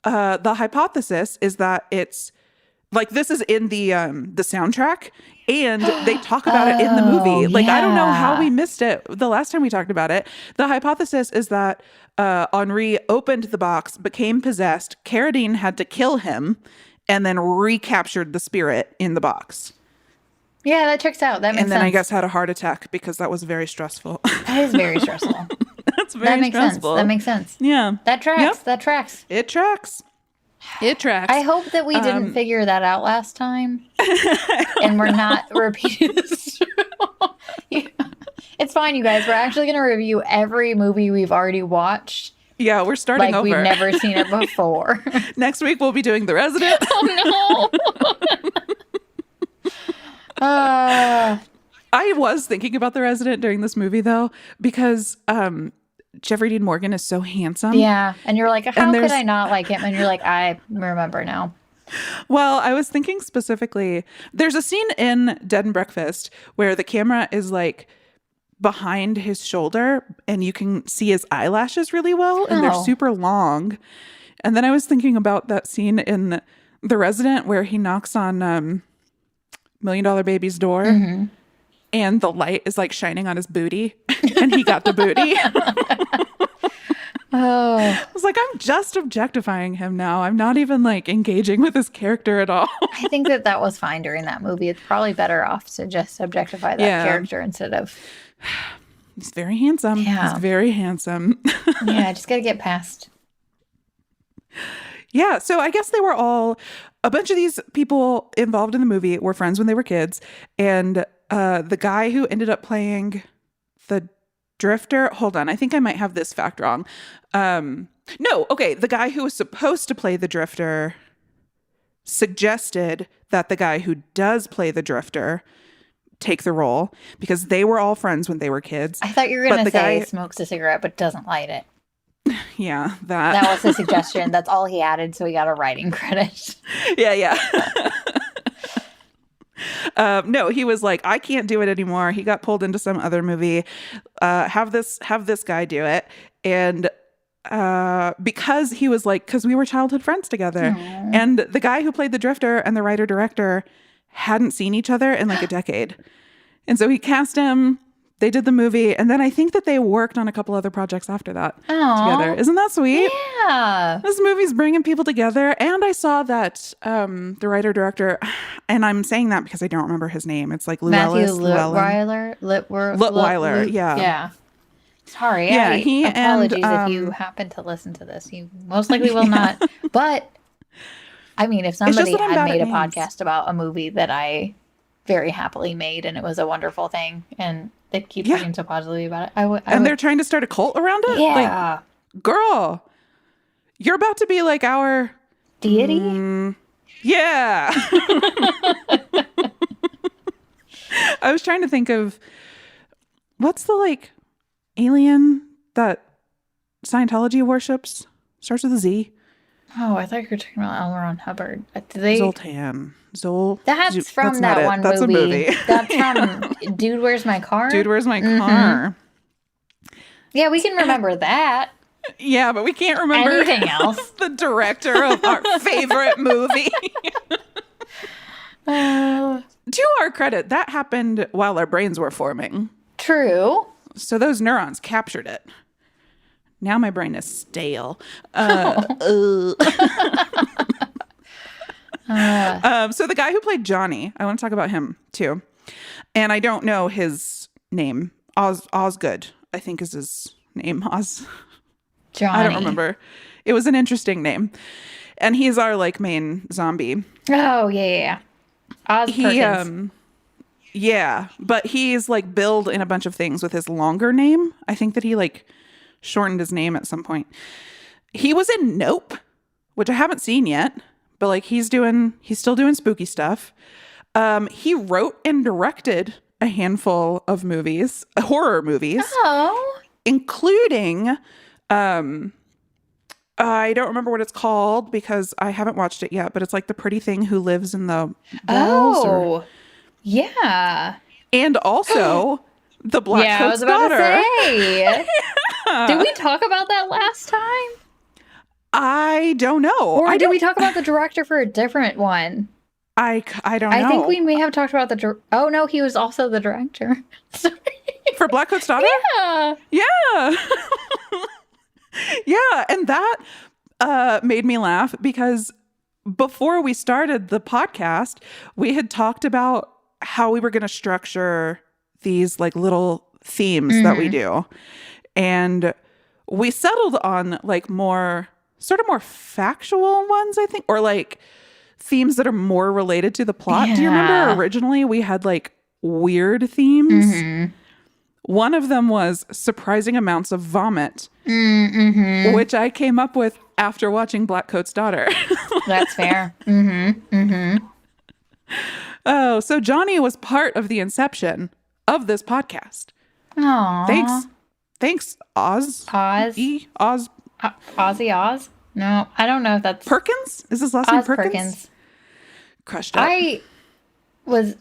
the hypothesis is that it's like, this is in the soundtrack, and they talk about it in the movie. Like, I don't know how we missed it the last time we talked about it. The hypothesis is that Henri opened the box, became possessed. Carradine had to kill him, and then recaptured the spirit in the box. Yeah, that checks out. That makes sense. And then I guess had a heart attack because that was very stressful. That is very stressful. That's very That makes stressful. sense. That makes sense. Yeah. That tracks. Yep. That tracks. It tracks. It tracks. I hope that we didn't figure that out last time, and we're not repeating this. Yeah. It's fine, you guys. We're actually going to review every movie we've already watched. Yeah, we're starting Like over. we've never seen it before. Next week we'll be doing The Resident. Oh no. I was thinking about The Resident during this movie, though, because Jeffrey Dean Morgan is so handsome. Yeah. And you're like, how could there's- I not like him? And you're like, I remember now. Well, I was thinking specifically, there's a scene in Dead and Breakfast where the camera is like behind his shoulder and you can see his eyelashes really well, and they're Oh. super long. And then I was thinking about that scene in The Resident where he knocks on $1 Million Baby's door. Mm-hmm. And the light is like shining on his booty, and he got the booty. Oh. I was like, I'm just objectifying him now. I'm not even like engaging with his character at all. I think that was fine during that movie. It's probably better off to just objectify that Yeah. character instead of, He's very handsome. Yeah. He's very handsome. yeah, just got to get past. Yeah. So I guess they were all, a bunch of these people involved in the movie were friends when they were kids. And the guy who ended up playing the drifter, hold on, I think I might have this fact wrong. No, okay. The guy who was supposed to play the drifter suggested that the guy who does play the drifter take the role because they were all friends when they were kids. I thought you were going But to the say guy- smokes a cigarette but doesn't light it. Yeah, that. That was his suggestion. That's all he added, so he got a writing credit. Yeah. No, he was like, I can't do it anymore. He got pulled into some other movie. Have this guy do it. And because he was like, because we were childhood friends together. Aww. And the guy who played the drifter and the writer director hadn't seen each other in like a decade. And so he cast him. They did the movie, and then I think that they worked on a couple other projects after that together. Isn't that sweet? Yeah. This movie's bringing people together, and I saw that the writer-director, and I'm saying that because I don't remember his name. It's like Matthew Llewellyn. Littweiler. Yeah. Yeah. Sorry. Yeah, he apologies and, if you happen to listen to this. You most likely will not. But, I mean, if somebody that I'm had bad made at a names. podcast about a movie that I very happily made, and it was a wonderful thing, and they keep Yeah. talking so positively about it, I would. And they're trying to start a cult around it? Yeah. Like, girl, You're about to be like our deity. Yeah. I was trying to think of what's the like alien that Scientology worships? Starts with a Z. Oh, I thought you were talking about L. Ron Hubbard. Do they? Zoltan. That's from not that it. one That's movie. a movie. That's from Dude, Where's My Car? Dude, Where's My Car? Yeah, we can remember that. Yeah, but we can't remember anything else. the director of our favorite movie. To our credit, that happened while our brains were forming. True. So those neurons captured it. Now my brain is stale. So the guy who played Johnny, I want to talk about him too. And I don't know his name. Osgood, I think is his name. Johnny. I don't remember. It was an interesting name. And he's our like main zombie. Oh, yeah. Oz Perkins. Yeah, but he's like billed in a bunch of things with his longer name. I think that he like shortened his name at some point. He was in Nope, which I haven't seen yet, but like he's still doing spooky stuff. He wrote and directed a handful of movies, horror movies. Oh. Including I don't remember what it's called because I haven't watched it yet, but it's like the pretty thing who lives in the walls. Yeah. And also the Black I Coat's was about daughter. to say. Did we talk about that last time? I don't know. Or did we talk about the director for a different one? I don't know. I think we may have talked about oh no, he was also the director. Sorry. For Black Coat's daughter? Yeah. Yeah. Yeah, and that made me laugh because before we started the podcast, we had talked about how we were going to structure these like little themes that we do. And we settled on like more factual ones, I think, or like themes that are more related to the plot. Yeah. Do you remember originally we had like weird themes? One of them was surprising amounts of vomit, which I came up with after watching Black Coat's Daughter. That's fair. Oh, so Johnny was part of the inception of this podcast. Aww. Thanks, Oz. Oz. Oz. Ozzy Oz? No, I don't know if that's... Perkins? Is his last name Oz Perkins? Crushed up. I was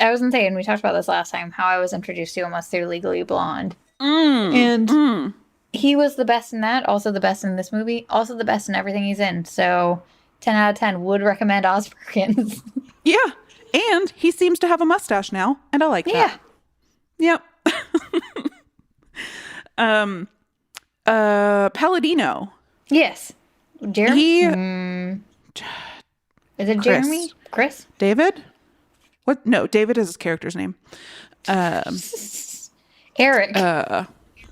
insane. We talked about this last time, how I was introduced to him was through Legally Blonde. And he was the best in that, also the best in this movie, also the best in everything he's in. So 10 out of 10 would recommend Oz Perkins. Yeah. And he seems to have a mustache now, and I like that. Yeah. Yep. Palladino. Yes. Jeremy? Is it Chris. Jeremy? Chris? David? What? No, David is his character's name. Eric.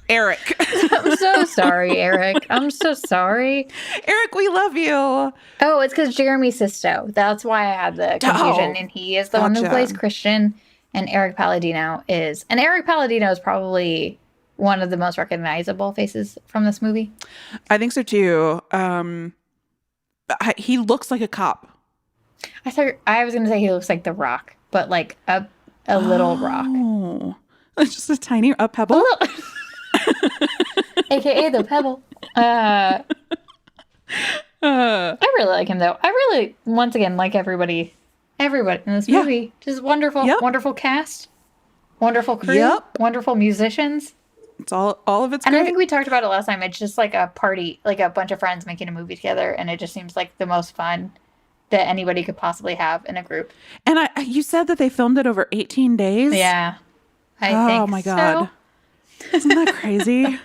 Eric. I'm so sorry, Eric. I'm so sorry. Eric, we love you. Oh, it's because Jeremy Sisto. That's why I had the confusion. And he is the one who plays Christian, and Eric Palladino is. And Eric Palladino is probably one of the most recognizable faces from this movie. I think so too. He looks like a cop. I was going to say he looks like The Rock, but like a little rock. Oh, just a tiny pebble. AKA the pebble. I really like him though. I really, once again, like everybody in this movie. Just wonderful, wonderful cast, wonderful crew, wonderful musicians. It's all of it's and great. I think we talked about it last time. It's just like a party, like a bunch of friends making a movie together, and it just seems like the most fun that anybody could possibly have in a group. And you said that they filmed it over 18 days? Yeah. I think oh my God. So. Isn't that crazy?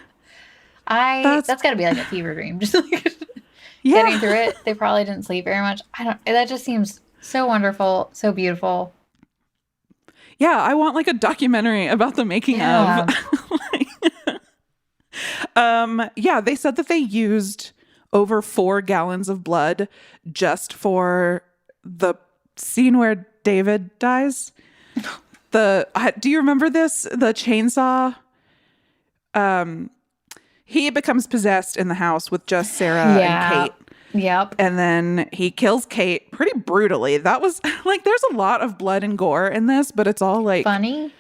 That's got to be like a fever dream. Just like getting through it. They probably didn't sleep very much. That just seems so wonderful, so beautiful. Yeah, I want like a documentary about the making of. They said that they used over 4 gallons of blood just for the scene where David dies. Do you remember this? The chainsaw. he becomes possessed in the house with just Sarah and Kate. Yep. And then he kills Kate pretty brutally. That was like, there's a lot of blood and gore in this, but it's all like Funny.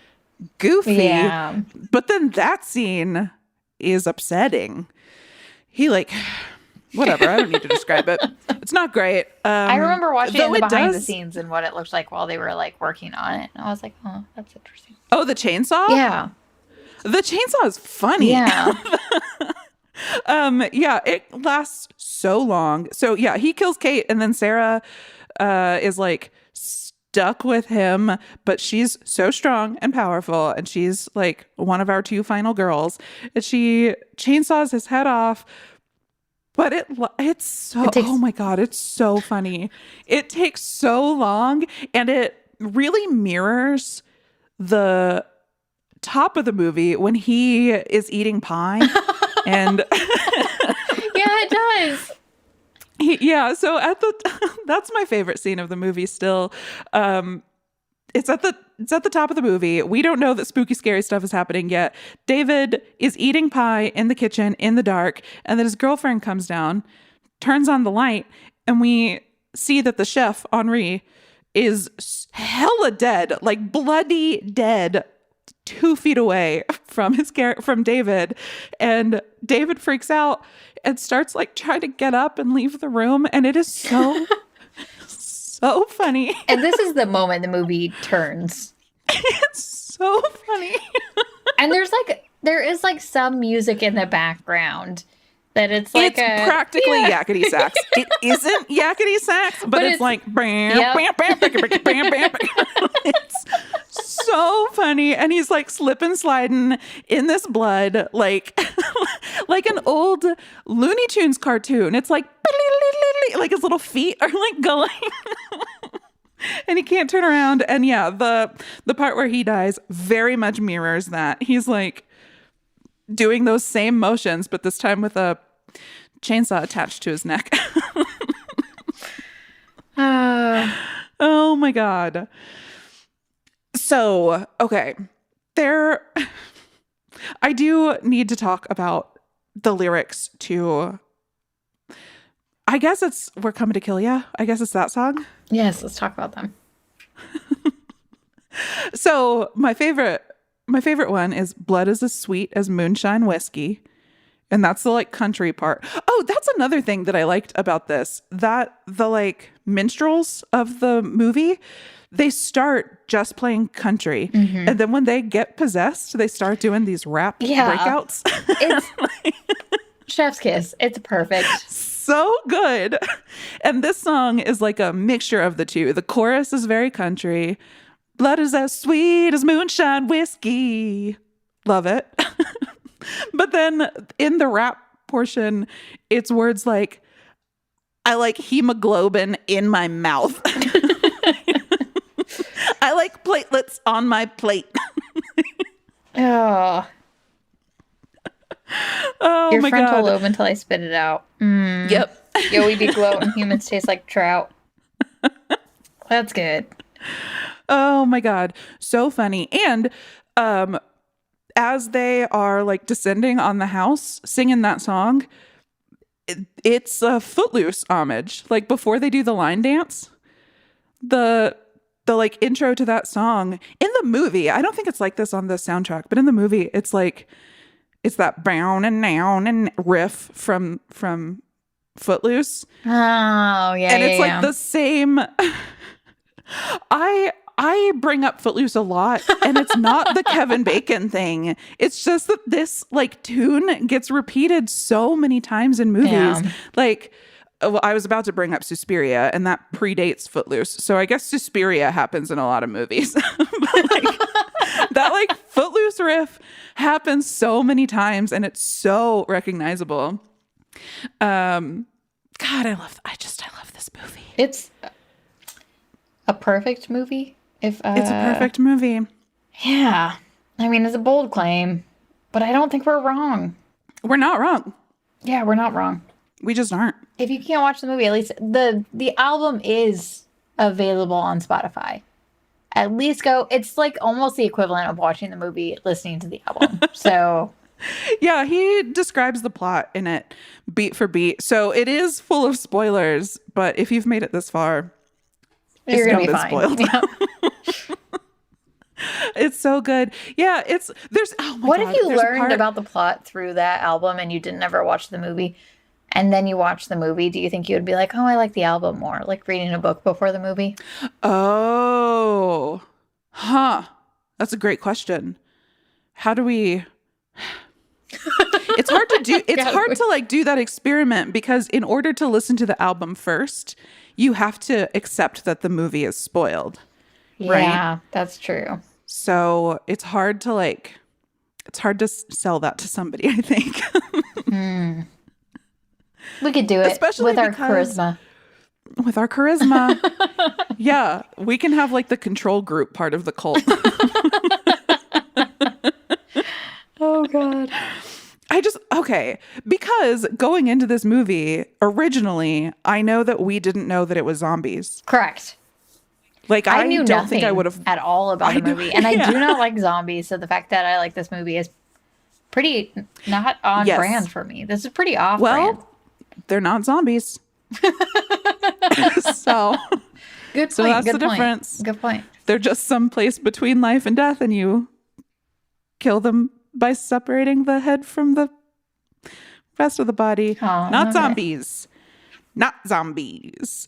goofy. Yeah. But then that scene is upsetting. He like, whatever. I don't need to describe it. It's not great. I remember watching it behind the does... scenes and what it looked like while they were like working on it. And I was like, oh, that's interesting. Oh, the chainsaw? Yeah. The chainsaw is funny. Yeah. Yeah, it lasts so long. So yeah, he kills Kate and then Sarah is like stuck with him, but she's so strong and powerful and she's like one of our two final girls. And she chainsaws his head off. But it's so, oh my God, it's so funny. It takes so long and it really mirrors the top of the movie when he is eating pie. And yeah, it does. So that's my favorite scene of the movie still. It's at the top of the movie. We don't know that spooky, scary stuff is happening yet. David is eating pie in the kitchen in the dark, and then his girlfriend comes down, turns on the light, and we see that the chef, Henri, is hella dead, like bloody dead, 2 feet away from David. And David freaks out and starts like trying to get up and leave the room. And it is so, so funny. And this is the moment the movie turns. It's so funny. And there is like some music in the background that it's like it's practically yakety sax. It isn't yakety sax, but it's like bam, yep. bam, bam, bam, bam, bam, bam. It's so funny, and he's like slipping, sliding in this blood, like an old Looney Tunes cartoon. It's like his little feet are like going. And he can't turn around. And yeah, the part where he dies very much mirrors that. He's like doing those same motions, but this time with a chainsaw attached to his neck. Oh my God. So, okay. I do need to talk about the lyrics to, I guess it's We're Coming to Kill Ya. I guess it's that song. Yes, let's talk about them. So my favorite one is Blood is as Sweet as Moonshine Whiskey. And that's the like country part. Oh, that's another thing that I liked about this. That the like minstrels of the movie, they start just playing country. Mm-hmm. And then when they get possessed, they start doing these rap breakouts. It's chef's kiss. It's perfect. So good. And this song is like a mixture of the two. The chorus is very country. Blood is as sweet as moonshine whiskey. Love it. But then in the rap portion, it's words like, I like hemoglobin in my mouth. I like platelets on my plate. Oh. Oh, your my frontal God. lobe until I spit it out. Mm. Yep. Yo, we be gloating. Humans taste like trout. That's good. Oh my God. So funny. And as they are like descending on the house, singing that song, it's a Footloose homage. Like before they do the line dance, the like intro to that song in the movie, I don't think it's like this on the soundtrack, but in the movie, it's like, it's that brown and noun and riff from Footloose. Oh, yeah. And it's like the same. I bring up Footloose a lot, and it's not the Kevin Bacon thing. It's just that this like tune gets repeated so many times in movies. Yeah. Like, well, I was about to bring up Suspiria, and that predates Footloose. So I guess Suspiria happens in a lot of movies. But like, that like Footloose riff happens so many times, and it's so recognizable. God, I love this movie. It's a perfect movie. It's a perfect movie. Yeah. I mean, it's a bold claim, but I don't think we're wrong. We're not wrong. Yeah, we're not wrong. We just aren't. If you can't watch the movie, at least the album is available on Spotify. At least go. It's like almost the equivalent of watching the movie, listening to the album. So Yeah, he describes the plot in it beat for beat. So it is full of spoilers, but if you've made it this far, You're it's gonna not be been fine. spoiled. Yeah. It's so good. Yeah, there's oh my What God, if you there's a learned part- about the plot through that album and you didn't ever watch the movie? And then you watch the movie, do you think you would be like, oh, I like the album more, like reading a book before the movie? Oh. Huh. That's a great question. How do we It's hard to do it's hard to like do that experiment because in order to listen to the album first, you have to accept that the movie is spoiled. Yeah, that's true. So it's hard to sell that to somebody, I think. We could do it Especially with our because- charisma. With our charisma. Yeah, we can have like the control group part of the cult. Oh, God. Okay, because going into this movie, originally, I know that we didn't know that it was zombies. Correct. Like, I knew don't nothing think I would have. at all about the movie. And I do not like zombies. So the fact that I like this movie is pretty not on Yes. brand for me. This is pretty off Well, brand. they're not zombies. So Good point. so that's good the point. difference. Good point. they're just someplace between life and death, and you kill them by separating the head from the rest of the body. Oh, Not okay. zombies. Not zombies.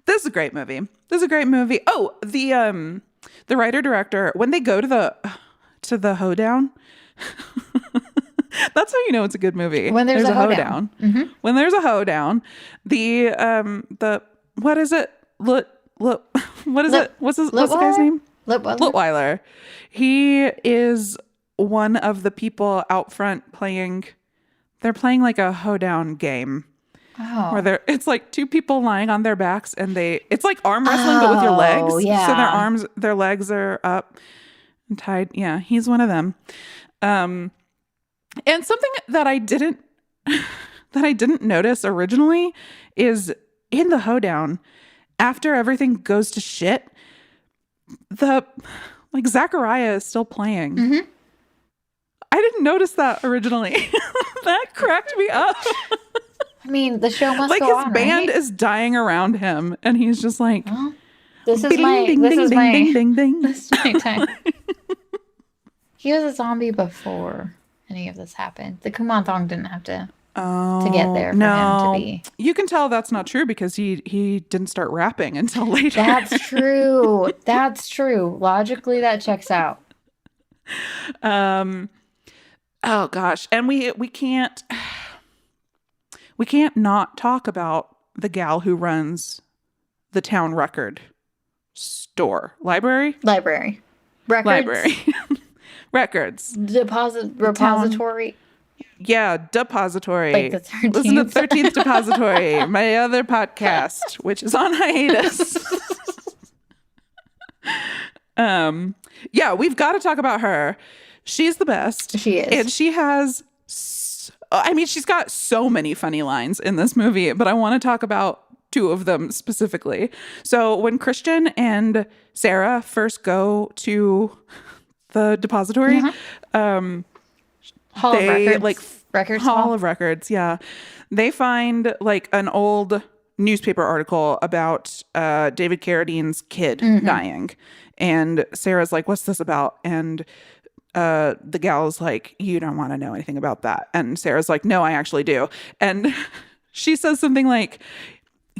This is a great movie. Oh, the writer director, when they go to the hoedown, that's how you know it's a good movie. When there's a hoedown. When there's a hoedown, the what is it? What is it? What's the guy's name? Litweiler. He is one of the people out front playing. They're playing like a hoedown game. Oh. Where it's like two people lying on their backs and it's like arm wrestling but with your legs. Yeah. So their legs are up and tied. Yeah, he's one of them. And something that I didn't notice originally is in the hoedown, after everything goes to shit, Zachariah is still playing. Mm-hmm. I didn't notice that originally. That cracked me up. I mean, the show must Like go his on, band right? is dying around him, and he's just like, Well, this is ding, my ding, ding, ding, ding, ding. this is my time. He was a zombie before any of this happened. The Kumon Thong didn't have to get there for him to be. You can tell that's not true because he didn't start rapping until later. That's true. That's true. Logically, that checks out. Oh gosh, and we can't not talk about the gal who runs the town record store library Records. records Repository. Yeah, depository. Like the 13th. Listen to 13th Depository, my other podcast, which is on hiatus. Yeah, we've got to talk about her. She's the best. She is. And she has, she's got so many funny lines in this movie, but I want to talk about two of them specifically. So when Christian and Sarah first go to the depository, Hall of they Records. Records Hall of Records, yeah. They find like an old newspaper article about David Carradine's kid dying. And Sarah's like, what's this about? And the gal's like, you don't want to know anything about that. And Sarah's like, no, I actually do. And she says something like,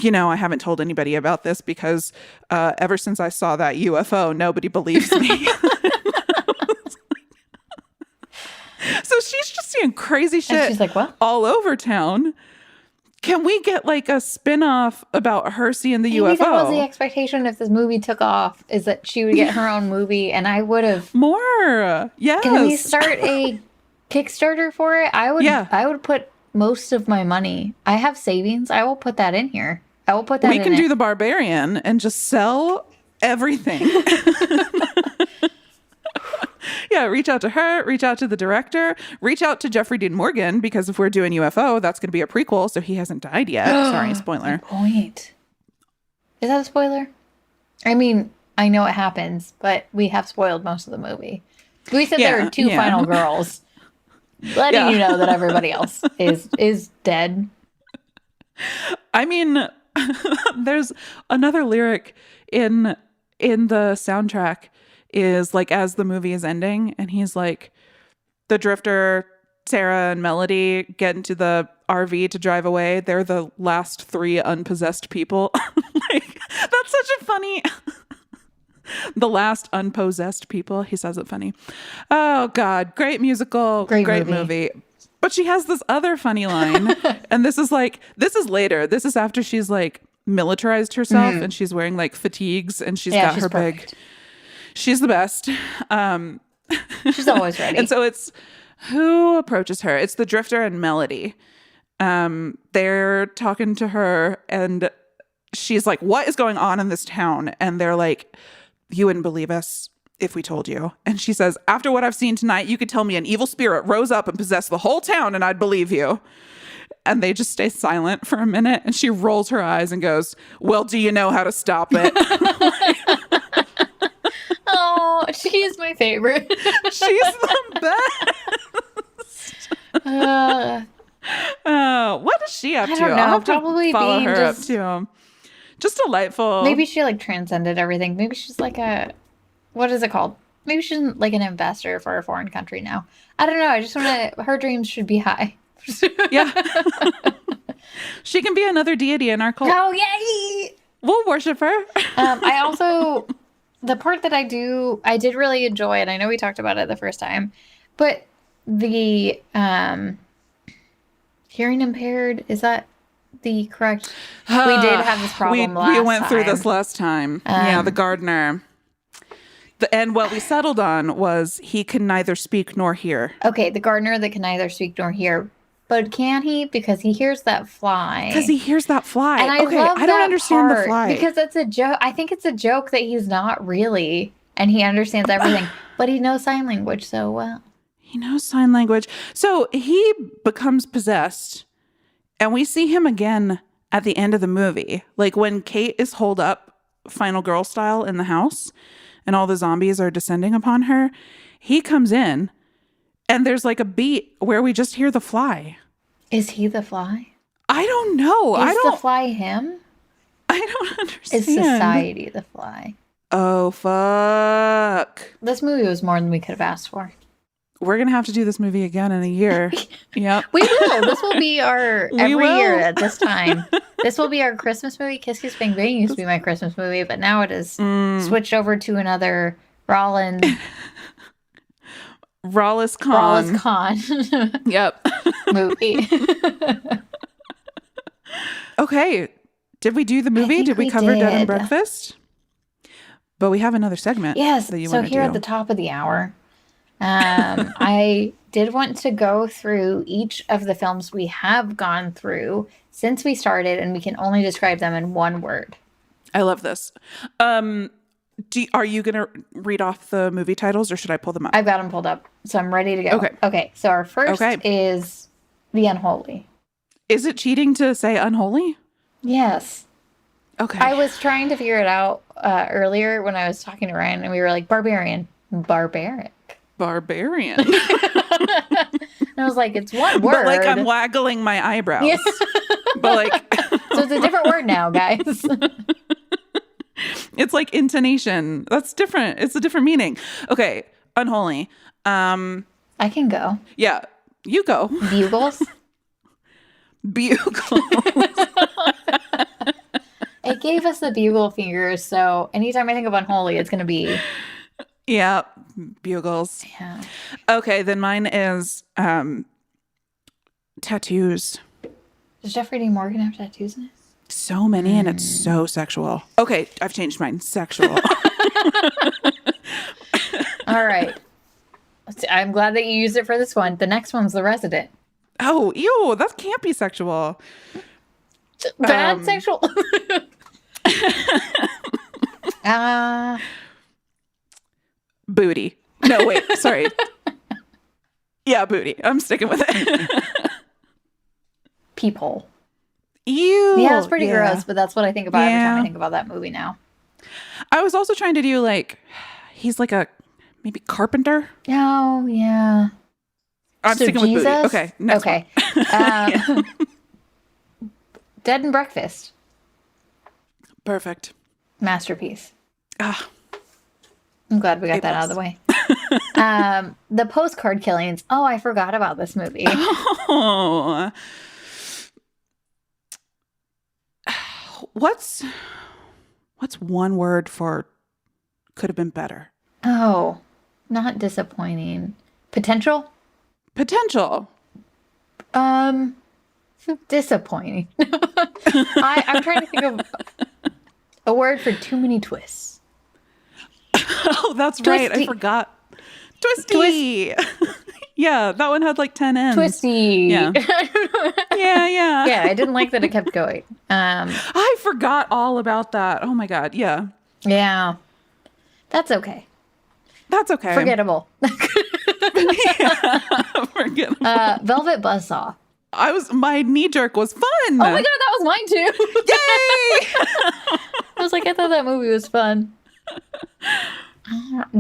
I haven't told anybody about this because ever since I saw that UFO, nobody believes me. So she's just seeing crazy shit And she's like, what? all over town. Can we get like a spin-off about her seeing the Maybe UFO? that was the expectation if this movie took off, is that she would get her own movie, and I would have. More. Yes. Can we start a Kickstarter for it? I would. Yeah. I would put most of my money. I have savings. I will put that in here. I will put that. We in can it. do the Barbarian and just sell everything. Yeah, reach out to her, reach out to the director, reach out to Jeffrey Dean Morgan, because if we're doing UFO, that's going to be a prequel, so he hasn't died yet. Sorry, spoiler. Point. Is that a spoiler? I mean, I know it happens, but we have spoiled most of the movie. We said there were two final girls, letting you know that everybody else is dead. I mean, there's another lyric in the soundtrack is like as the movie is ending, and he's like, the Drifter, Sarah, and Melody get into the RV to drive away. They're the last 3 unpossessed people. Like, that's such a funny. The last unpossessed people. He says it funny. Oh God, great musical, great movie. But she has this other funny line, and this is later. This is after she's like militarized herself, and she's wearing like fatigues, and she's got her perfect. big. She's the best. She's always ready. And so it's who approaches her? It's the Drifter and Melody. They're talking to her, and she's like, "What is going on in this town?" And they're like, "You wouldn't believe us if we told you." And she says, "After what I've seen tonight, you could tell me an evil spirit rose up and possessed the whole town, and I'd believe you." And they just stay silent for a minute, and she rolls her eyes and goes, "Well, do you know how to stop it?" Oh, she is my favorite. She's the best. What is she up to? I don't know. I'll have Probably to follow being her just- up too. Just delightful. Maybe she like transcended everything. Maybe she's like what is it called? Maybe she's like an ambassador for a foreign country now. I don't know. I just want to. Her dreams should be high. Yeah. She can be another deity in our cult. Oh yay! We'll worship her. I also, the part that I did really enjoy, and I know we talked about it the first time, but the hearing impaired, is that the correct? We did have this problem last time. We went through this last time. Yeah, the gardener. And what we settled on was he can neither speak nor hear. Okay, the gardener that can neither speak nor hear. But can he? Because he hears that fly. Because he hears that fly. And I love I don't that understand part the fly. because that's a joke. I think it's a joke that he's not really, and he understands everything, but he knows sign language so well. He knows sign language. So he becomes possessed, and we see him again at the end of the movie. Like when Kate is holed up, Final Girl style, in the house, and all the zombies are descending upon her, he comes in, and there's like a beat where we just hear the fly. Is he the fly? I don't know. Is the fly him? I don't understand. Is society the fly? Oh, fuck. This movie was more than we could have asked for. We're going to have to do this movie again in a year. Yep. We will. This will be our every year at this time. This will be our Christmas movie. Kiss Kiss Bang Bang used to be my Christmas movie, but now it is switched over to another Rollins Con Yep. movie. Okay. Did we do the movie? Did we cover Dead and Breakfast? But we have another segment. Yes. That you So want to here do. at the top of the hour, I did want to go through each of the films we have gone through since we started, and we can only describe them in one word. I love this. Are you going to read off the movie titles, or should I pull them up? I've got them pulled up, so I'm ready to go. Okay. So our first is The Unholy. Is it cheating to say unholy? Yes. Okay. I was trying to figure it out earlier when I was talking to Ryan, and we were like, barbarian. Barbaric. Barbarian. And I was like, it's one word. But like I'm waggling my eyebrows. Yes. But like. So it's a different word now, guys. It's like intonation. That's different. It's a different meaning. Okay. Unholy. I can go. Yeah. You go. Bugles. Bugles. It gave us the bugle fingers, so anytime I think of unholy, it's going to be... Yeah. Bugles. Yeah. Okay. Then mine is tattoos. Does Jeffrey Dean Morgan have tattoos in it? So many, and it's so sexual. Okay. I've changed mine. Sexual. All right. I'm glad that you used it for this one. The next one's The Resident. Oh, ew. That can't be sexual. Bad sexual. Booty. No, wait. Sorry. Yeah, booty. I'm sticking with it. Peephole. Ew. Yeah, it's pretty gross, but that's what I think about every time I think about that movie now. I was also trying to do like, he's like a Maybe carpenter? Oh, yeah. I'm So sticking with booty. Jesus? Okay, next Okay. Dead and Breakfast. Perfect. Masterpiece. Ah, I'm glad we got A+. that out of the way. The Postcard Killings. Oh, I forgot about this movie. Oh. What's one word for could have been better? Oh, not disappointing. Potential? Potential. Disappointing. I'm trying to think of a word for too many twists. Oh, that's right. I Twisty. forgot. Twisty. Yeah, that one had like 10 ends. Twisty. Yeah. Yeah. Yeah, I didn't like that it kept going. I forgot all about that. Oh my God. Yeah. Yeah. That's okay. That's okay. Forgettable. Forgettable. Velvet Buzzsaw. My knee jerk was fun. Oh my God, that was mine too. Yay! I was like, I thought that movie was fun.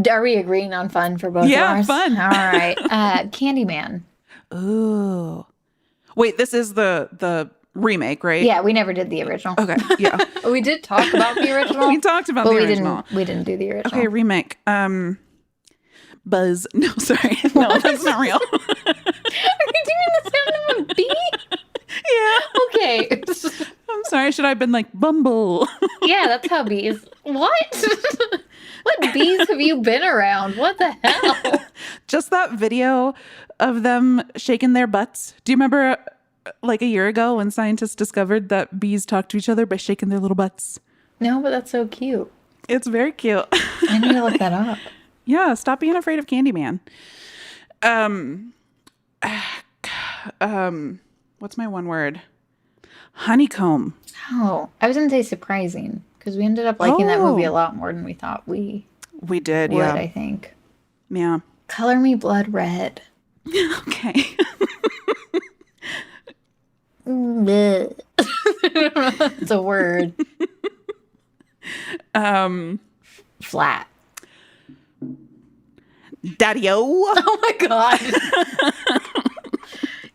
Are we agreeing on fun for both of ours? Fun. All right. Candyman. Ooh. Wait, this is the remake, right? Yeah, we never did the original. Okay. Yeah. We did talk about the original. We talked about but the original. we didn't do the original. Okay, remake. Buzz. No, sorry. No, that's not real. Are you doing the sound of a bee? Yeah. Okay. I'm sorry. Should I have been like Bumble? Yeah, that's how bees. What? What bees have you been around? What the hell? Just that video of them shaking their butts. Do you remember like a year ago when scientists discovered that bees talk to each other by shaking their little butts? No, but that's so cute. It's very cute. I need to look that up. Yeah, stop being afraid of Candyman. What's my one word? Honeycomb. Oh, I was going to say surprising because we ended up liking that movie a lot more than we thought we did, would, yeah. I think. Yeah. Color Me Blood Red. Okay. It's a word. Flat. Daddy-o. Oh my God.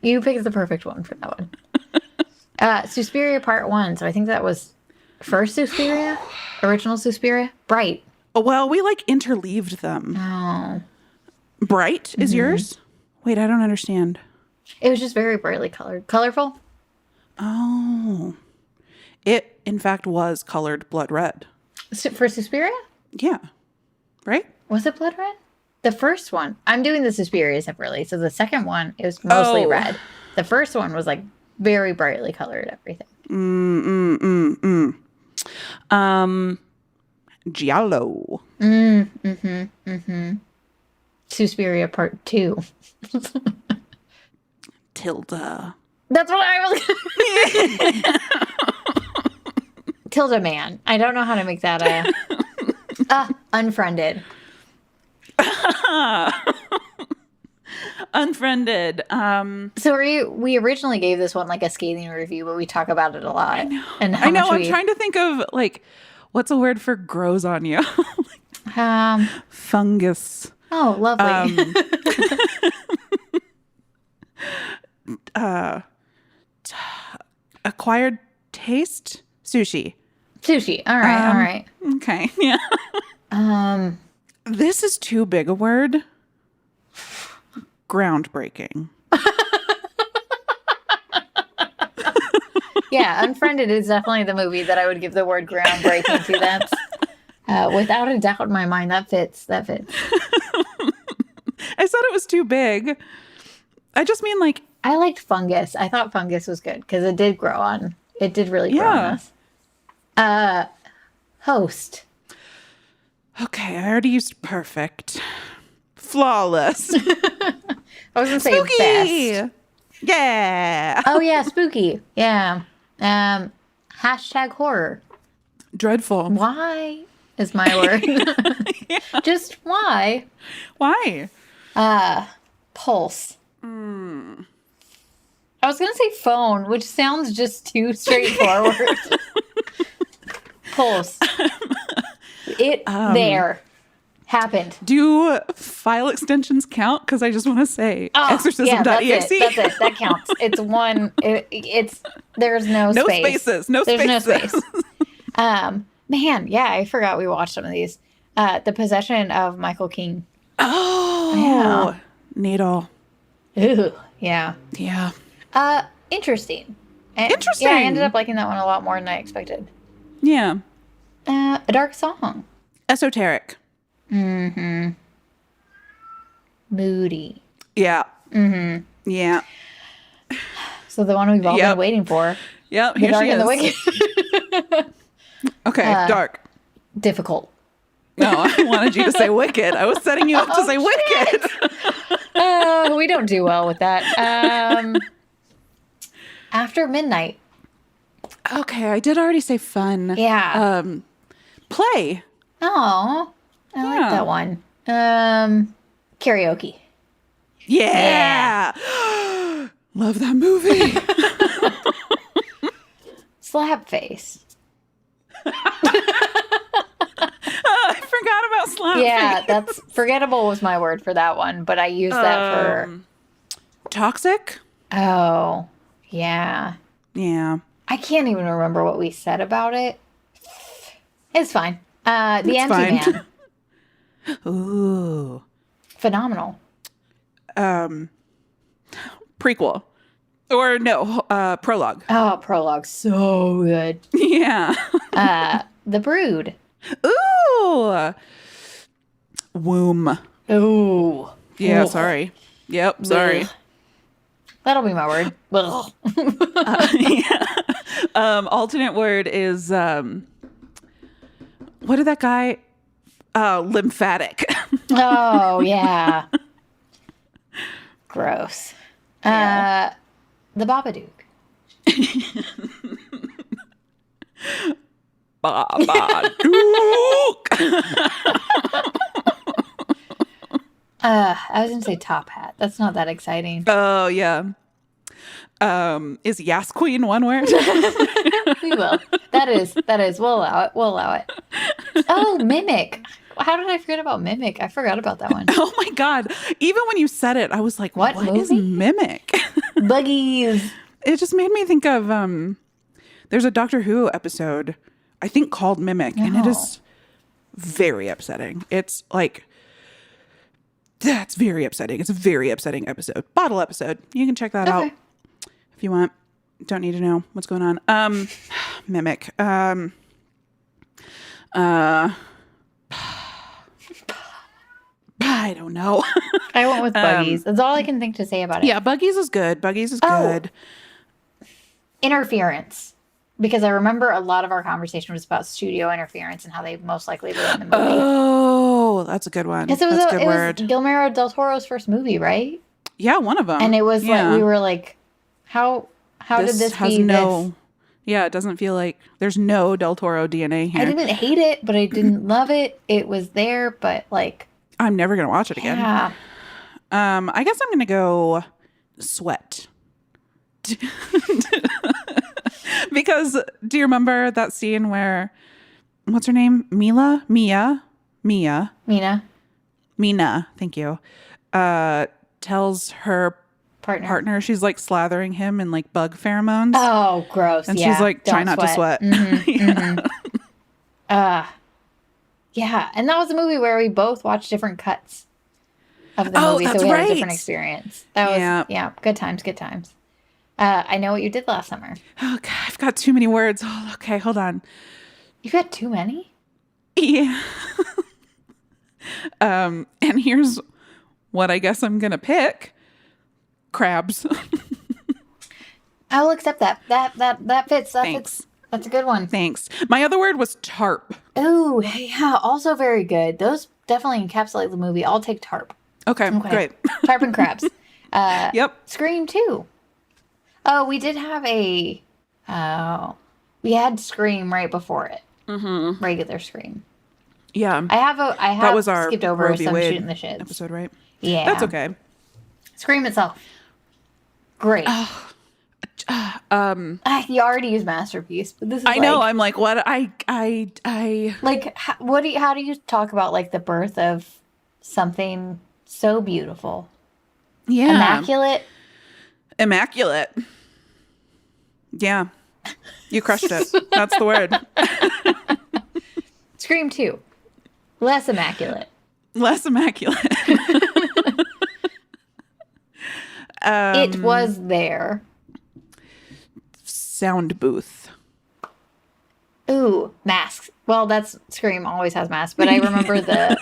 You picked the perfect one for that one. Suspiria Part 1. So I think that was first Suspiria? Original Suspiria? Bright. Well, we like interleaved them. Oh. Bright is yours? Wait, I don't understand. It was just very brightly colored. Colorful? Oh. It, in fact, was colored blood red. For Suspiria? Yeah. Right? Was it blood red? The first one. I'm doing the Suspiria separately. So the second one, it was mostly red. The first one was like very brightly colored everything. Giallo. Suspiria Part 2. Tilda. That's what I was Tilda Man. I don't know how to make that Unfriended. Unfriended. So we originally gave this one like a scathing review, but we talk about it a lot. And I know. I'm trying to think of like, what's a word for grows on you? Fungus. Oh, lovely. Acquired taste? Sushi. Sushi. All right. All right. Okay. Yeah. This is too big a word. Groundbreaking. Yeah, Unfriended is definitely the movie that I would give the word groundbreaking to. That's without a doubt in my mind. That fits. That fits. I said it was too big. I just mean like I liked Fungus. I thought Fungus was good because it did grow on. It did really grow on us. Host. Okay, I already used perfect. Flawless. I was gonna say Spooky. best. Yeah. Oh yeah, spooky. Yeah. Hashtag horror. Dreadful. Why is my word? Just why? Why? Pulse. I was gonna say phone, which sounds just too straightforward. Pulse. There. Happened. Do file extensions count? Because I just want to say Yeah, exorcism.exe. that's it. That counts. It's one. It's there's no No space. spaces. No There's spaces. no space. Man, yeah, I forgot we watched some of these. The Possession of Michael King. Oh, needle. Ooh, yeah. Yeah. Interesting. Interesting. Yeah, I ended up liking that one a lot more than I expected. Yeah. A dark song. Esoteric. Moody. Yeah. Yeah. So the one we've all been waiting for. Yep. The Here Dark she and the is. Wicked. Okay. Dark. Difficult. No, I wanted you to say wicked. I was setting you up to say wicked. We don't do well with that. After Midnight. Okay. I did already say fun. Yeah. Play. Oh, I like that one. Karaoke. Yeah. Love that movie. Slap face. I forgot about slap. Yeah, that's forgettable was my word for that one, but I used that for toxic. Oh, yeah. Yeah. I can't even remember what we said about it. It's fine. The It's Empty fine. Man. Ooh. Phenomenal. Prequel. Or no, prologue. Oh, prologue. So good. Yeah. The Brood. Ooh. Womb. Ooh. Yeah, Ugh. sorry. Yep, sorry. Ugh. That'll be my word. Ugh. Alternate word is what did that guy? Lymphatic. Oh, yeah. Gross. Yeah. The Babadook. I was gonna say Top Hat. That's not that exciting. Oh yeah. Is Yas Queen one word? We will. That is. We'll allow it. Oh, Mimic. How did I forget about Mimic? I forgot about that one. Oh my god. Even when you said it, I was like, what is movie? Mimic? Buggies. It just made me think of there's a Doctor Who episode, I think called Mimic, and it is very upsetting. It's like that's very upsetting. It's a very upsetting episode. Bottle episode. You can check that out if you want. Don't need to know what's going on. Mimic. I don't know. I went with Buggies. That's all I can think to say about it. Yeah, Buggies is good. Buggies is good. Interference. Because I remember a lot of our conversation was about studio interference and how they most likely ruined the movie. Oh, that's a good one. Because That's a good it word. was Guillermo del Toro's first movie, right? Yeah, one of them. And it was like, we were like, how did this be this? Yeah, it doesn't feel like there's no Del Toro DNA here. I didn't hate it, but I didn't love it. It was there, but like. I'm never going to watch it again. Yeah. I guess I'm going to go Sweat. Because do you remember that scene where, what's her name? Mina, thank you, tells her partner she's like slathering him in like bug pheromones. Oh, gross. And she's like, try not to sweat. Mm-hmm, yeah. And that was a movie where we both watched different cuts of the movie. So we had a different experience. That was, good times. I know what you did last summer. Oh, God, I've got too many words. Oh, okay, hold on. You got too many? Yeah. And here's what I guess I'm going to pick. Crabs. I will accept that. That fits. Thanks. That's a good one. Thanks. My other word was tarp. Oh, yeah. Also very good. Those definitely encapsulate the movie. I'll take tarp. Okay. Great. Tarp and crabs. Yep. Scream 2. Oh, we did have we had Scream right before it. Mm-hmm. Regular Scream. Yeah. I have that was our skipped over Roe v. some Wade shooting the shits. episode, right? Yeah. That's okay. Scream itself. Great. You already used masterpiece, but this is I know. I'm like, what? like how do you talk about like the birth of something so beautiful? Yeah. Immaculate. Yeah. You crushed it. That's the word. Scream 2. Less immaculate. Less immaculate. It was there. Sound booth. Ooh, masks. Well, that's Scream always has masks, but I remember the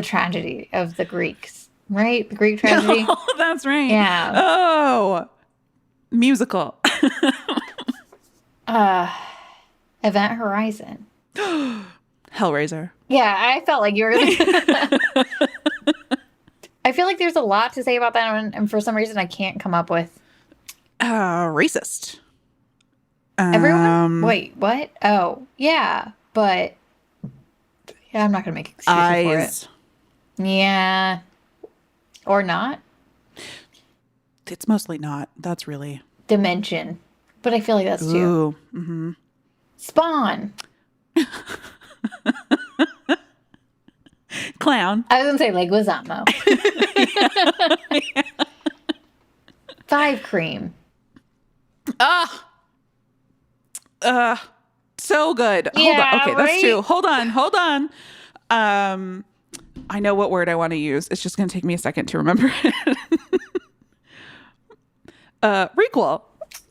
tragedy of the Greeks, right? The Greek tragedy. Oh, that's right. Yeah. Oh, musical. Event Horizon. Hellraiser. Yeah, I felt like you were gonna. I feel like there's a lot to say about that one, and for some reason I can't come up with. Racist. Everyone? Wait, what? Oh, yeah, but yeah, I'm not gonna make excuses for it. Yeah, or not. It's mostly not. That's really Dimension, but I feel like that's too. Ooh. Mm-hmm. Spawn. Clown. I was gonna say Leguizamo. Yeah. 5 Cream. So good. Yeah, Hold on. Okay, right? that's 2. Hold on. I know what word I want to use. It's just going to take me a second to remember it. Requel.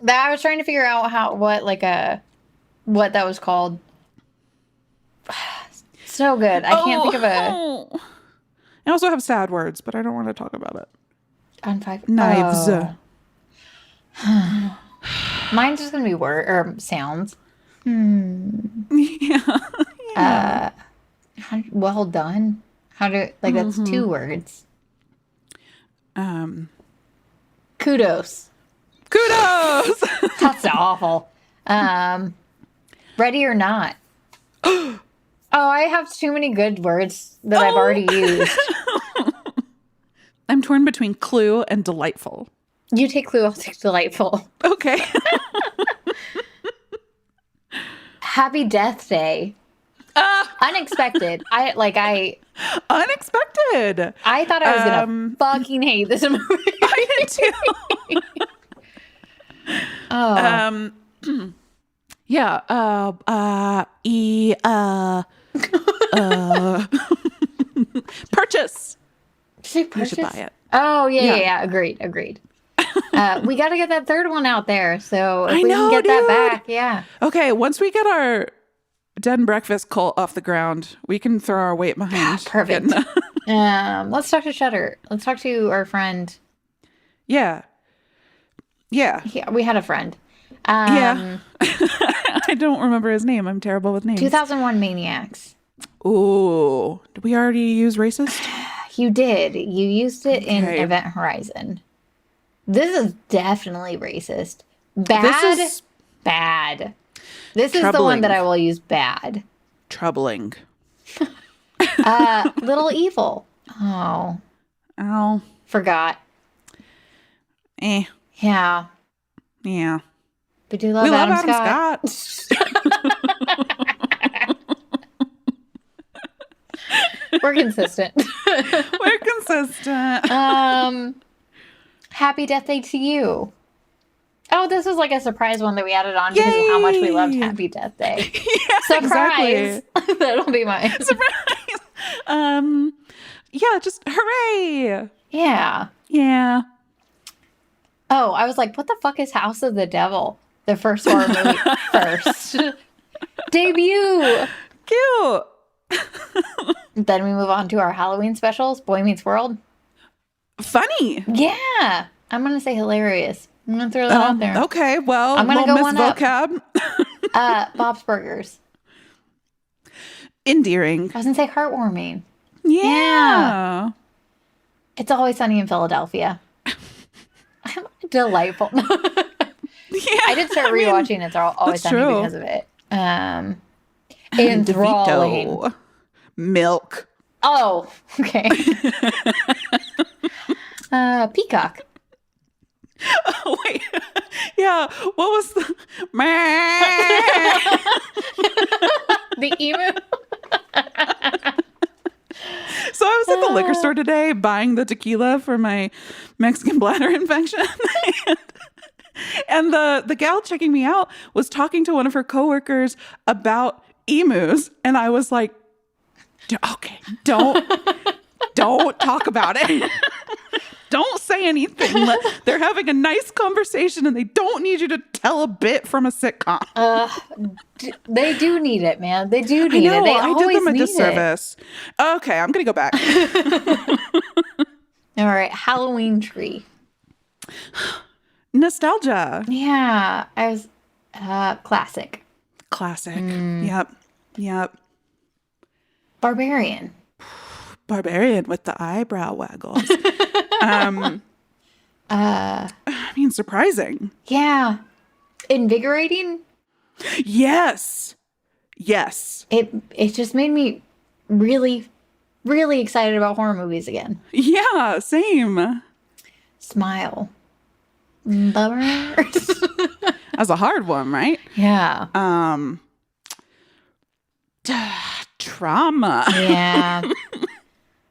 That I was trying to figure out what that was called. So good. I can't think of a. I also have sad words, but I don't want to talk about it. On 5 Knives. Oh. Mine's just gonna be sounds. Yeah. Well done. That's 2 words. Kudos. That's awful. Ready or not. Oh, I have too many good words that I've already used. I'm torn between clue and delightful. You take clue, I'll take delightful. Okay. Happy Death Day. Unexpected. Unexpected. I thought I was gonna fucking hate this movie. I did too. Oh. Yeah. Purchase. Did you You should buy it. Oh yeah. Agreed. We got to get that 3rd one out there. So if we can get that back, yeah. Okay, once we get our Dead and Breakfast cult off the ground, we can throw our weight behind. Perfect. Let's talk to Shutter. Let's talk to our friend. Yeah, we had a friend. Yeah. I don't remember his name. I'm terrible with names. 2001 Maniacs. Ooh, did we already use racist? You did. You used it in Event Horizon. This is definitely racist. Bad. This is the one that I will use bad. Troubling. Little Evil. Oh. Forgot. Yeah. We do love Adam Scott. We're consistent. Happy Death Day to You. Oh, this was like a surprise one that we added on because of how much we loved Happy Death Day. Yeah, surprise. Exactly. That'll be mine. Surprise. Yeah, just hooray. Yeah. Oh, I was like, what the fuck is House of the Devil? The first horror movie first. Debut. Cute. Then we move on to our Halloween specials, Boy Meets World. Funny. Yeah. I'm going to say hilarious. I'm going to throw that out there. Okay, well, I'm going to go one vocab. Bob's Burgers. Endearing. I was going to say heartwarming. Yeah. It's Always Sunny in Philadelphia. Delightful. Yeah, I did start rewatching It's Always Sunny because of it. Enthralling. DeVito. Milk. Oh, okay. Peacock. Oh, wait. Yeah. What was the The emu. So I was at the liquor store today buying the tequila for my Mexican bladder infection. And the gal checking me out was talking to one of her coworkers about emus. And I was like, okay, don't talk about it. Don't say anything. They're having a nice conversation and they don't need you to tell a bit from a sitcom. They do need it, man. They do I need know, it. They I always did them a need disservice. Okay, I'm going to go back. All right, Halloween tree. Nostalgia. Yeah, I was classic. Classic. Yep. Barbarian. Barbarian with the eyebrow waggles. I mean, surprising. Yeah. Invigorating. Yes. It just made me really, really excited about horror movies again. Yeah, same. Smile. Bummer. That's a hard one, right? Yeah. Trauma. Yeah.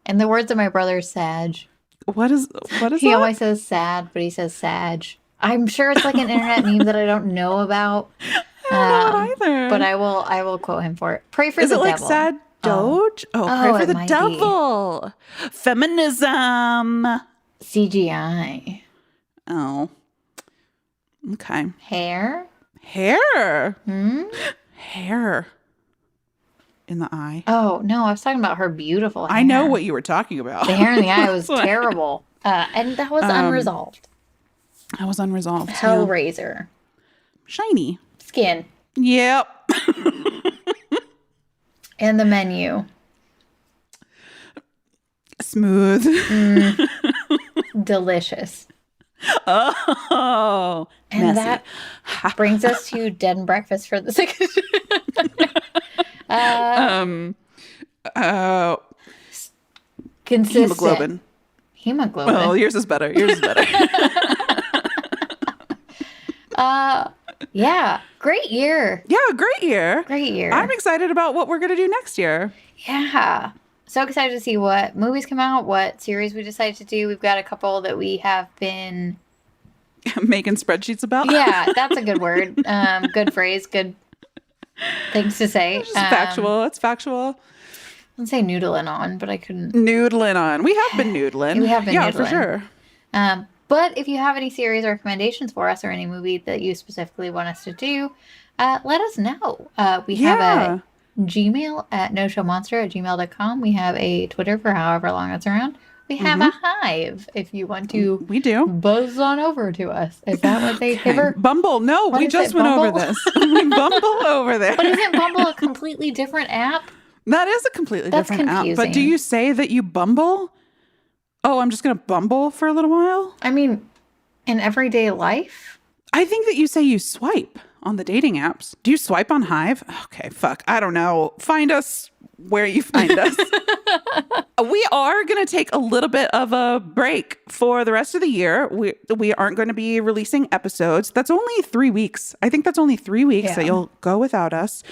In the words of my brother, Sag. What is He that? always says sad, but he says Sag. I'm sure it's like an internet meme that I don't know about. I don't know it either. But I will quote him for it. Pray for Is the it like devil. sad doge? Pray for it the might devil. Feminism. CGI. Oh. Okay. Hair. Hair. Hmm? Hair. In the eye. Oh, no, I was talking about her beautiful hair. I know what you were talking about. The hair in the eye was terrible. And that was unresolved. That was unresolved. Yeah. Hellraiser. Shiny. Skin. Yep. And the menu. Smooth. Delicious. Oh. And messy. that brings us to Dead and Breakfast for the second. Consistent. Hemoglobin. Well, yours is better. Yeah. Great year. Yeah, great year. Great year. I'm excited about what we're going to do next year. Yeah. So excited to see what movies come out, what series we decide to do. We've got a couple that we have been Making spreadsheets about. Yeah, that's a good word. Good phrase. Good things to say. It's factual. It's factual. I'd say noodling on, but I couldn't. Noodling on. We have been noodling. We have been yeah, noodling. for sure. But if you have any series recommendations for us or any movie that you specifically want us to do, let us know. We have a Gmail at noshowmonster@gmail.com. We have a Twitter for however long it's around. We have a Hive if you want to We do. buzz on over to us. Is that what they ever? Bumble. No, What we is just it, went Bumble? over this. We Bumble over there. But isn't Bumble a completely different app? That is a completely That's different app. But do confusing. you say that you bumble? Oh, I'm just going to bumble for a little while? I mean, in everyday life? I think that you say you swipe on the dating apps. Do you swipe on Hive? Okay, fuck. I don't know. Find us where you find us. We are going to take a little bit of a break for the rest of the year. We aren't going to be releasing episodes. That's only 3 weeks. I think that's only 3 weeks that you'll go without us.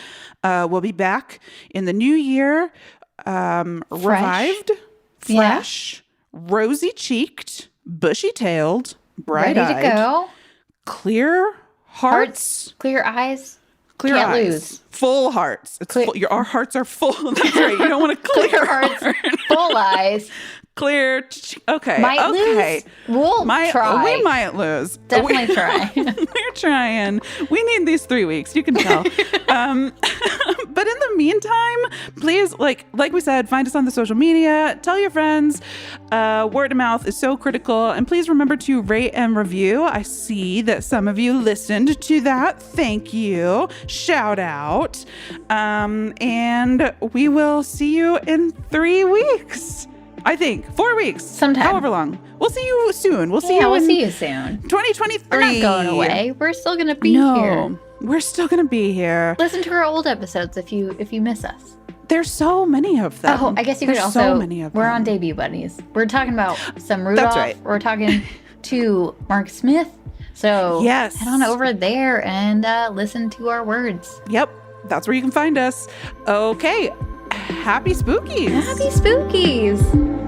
We'll be back in the new year, revived, fresh, rosy-cheeked, bushy-tailed, bright-eyed, Ready to go. clear hearts, Clear eyes. clear Can't eyes, lose. full hearts. It's Clear- our hearts are full. That's right. You don't want a clear, Clear hearts. Full eyes. Clear. Okay. Might okay. lose. We'll try. We might lose. Definitely try. We're trying. We need these 3 weeks. You can tell. But in the meantime, please, like we said, find us on the social media. Tell your friends. Word of mouth is so critical. And please remember to rate and review. I see that some of you listened to that. Thank you. Shout out. And we will see you in 3 weeks. I think 4 weeks. Sometime. However long. We'll see you soon. We'll see you. We'll in see you soon. 2023. We're not going away. We're still going to be here. No, we're still gonna be here. Listen to our old episodes if you miss us. There's so many of them. Oh, I guess you could There's also. so many of we're them. on Debut Buddies. We're talking about some Rudolph. right. We're talking to Mark Smith. So Yes. head on over there and listen to our words. Yep, that's where you can find us. Okay, happy spookies. Happy spookies!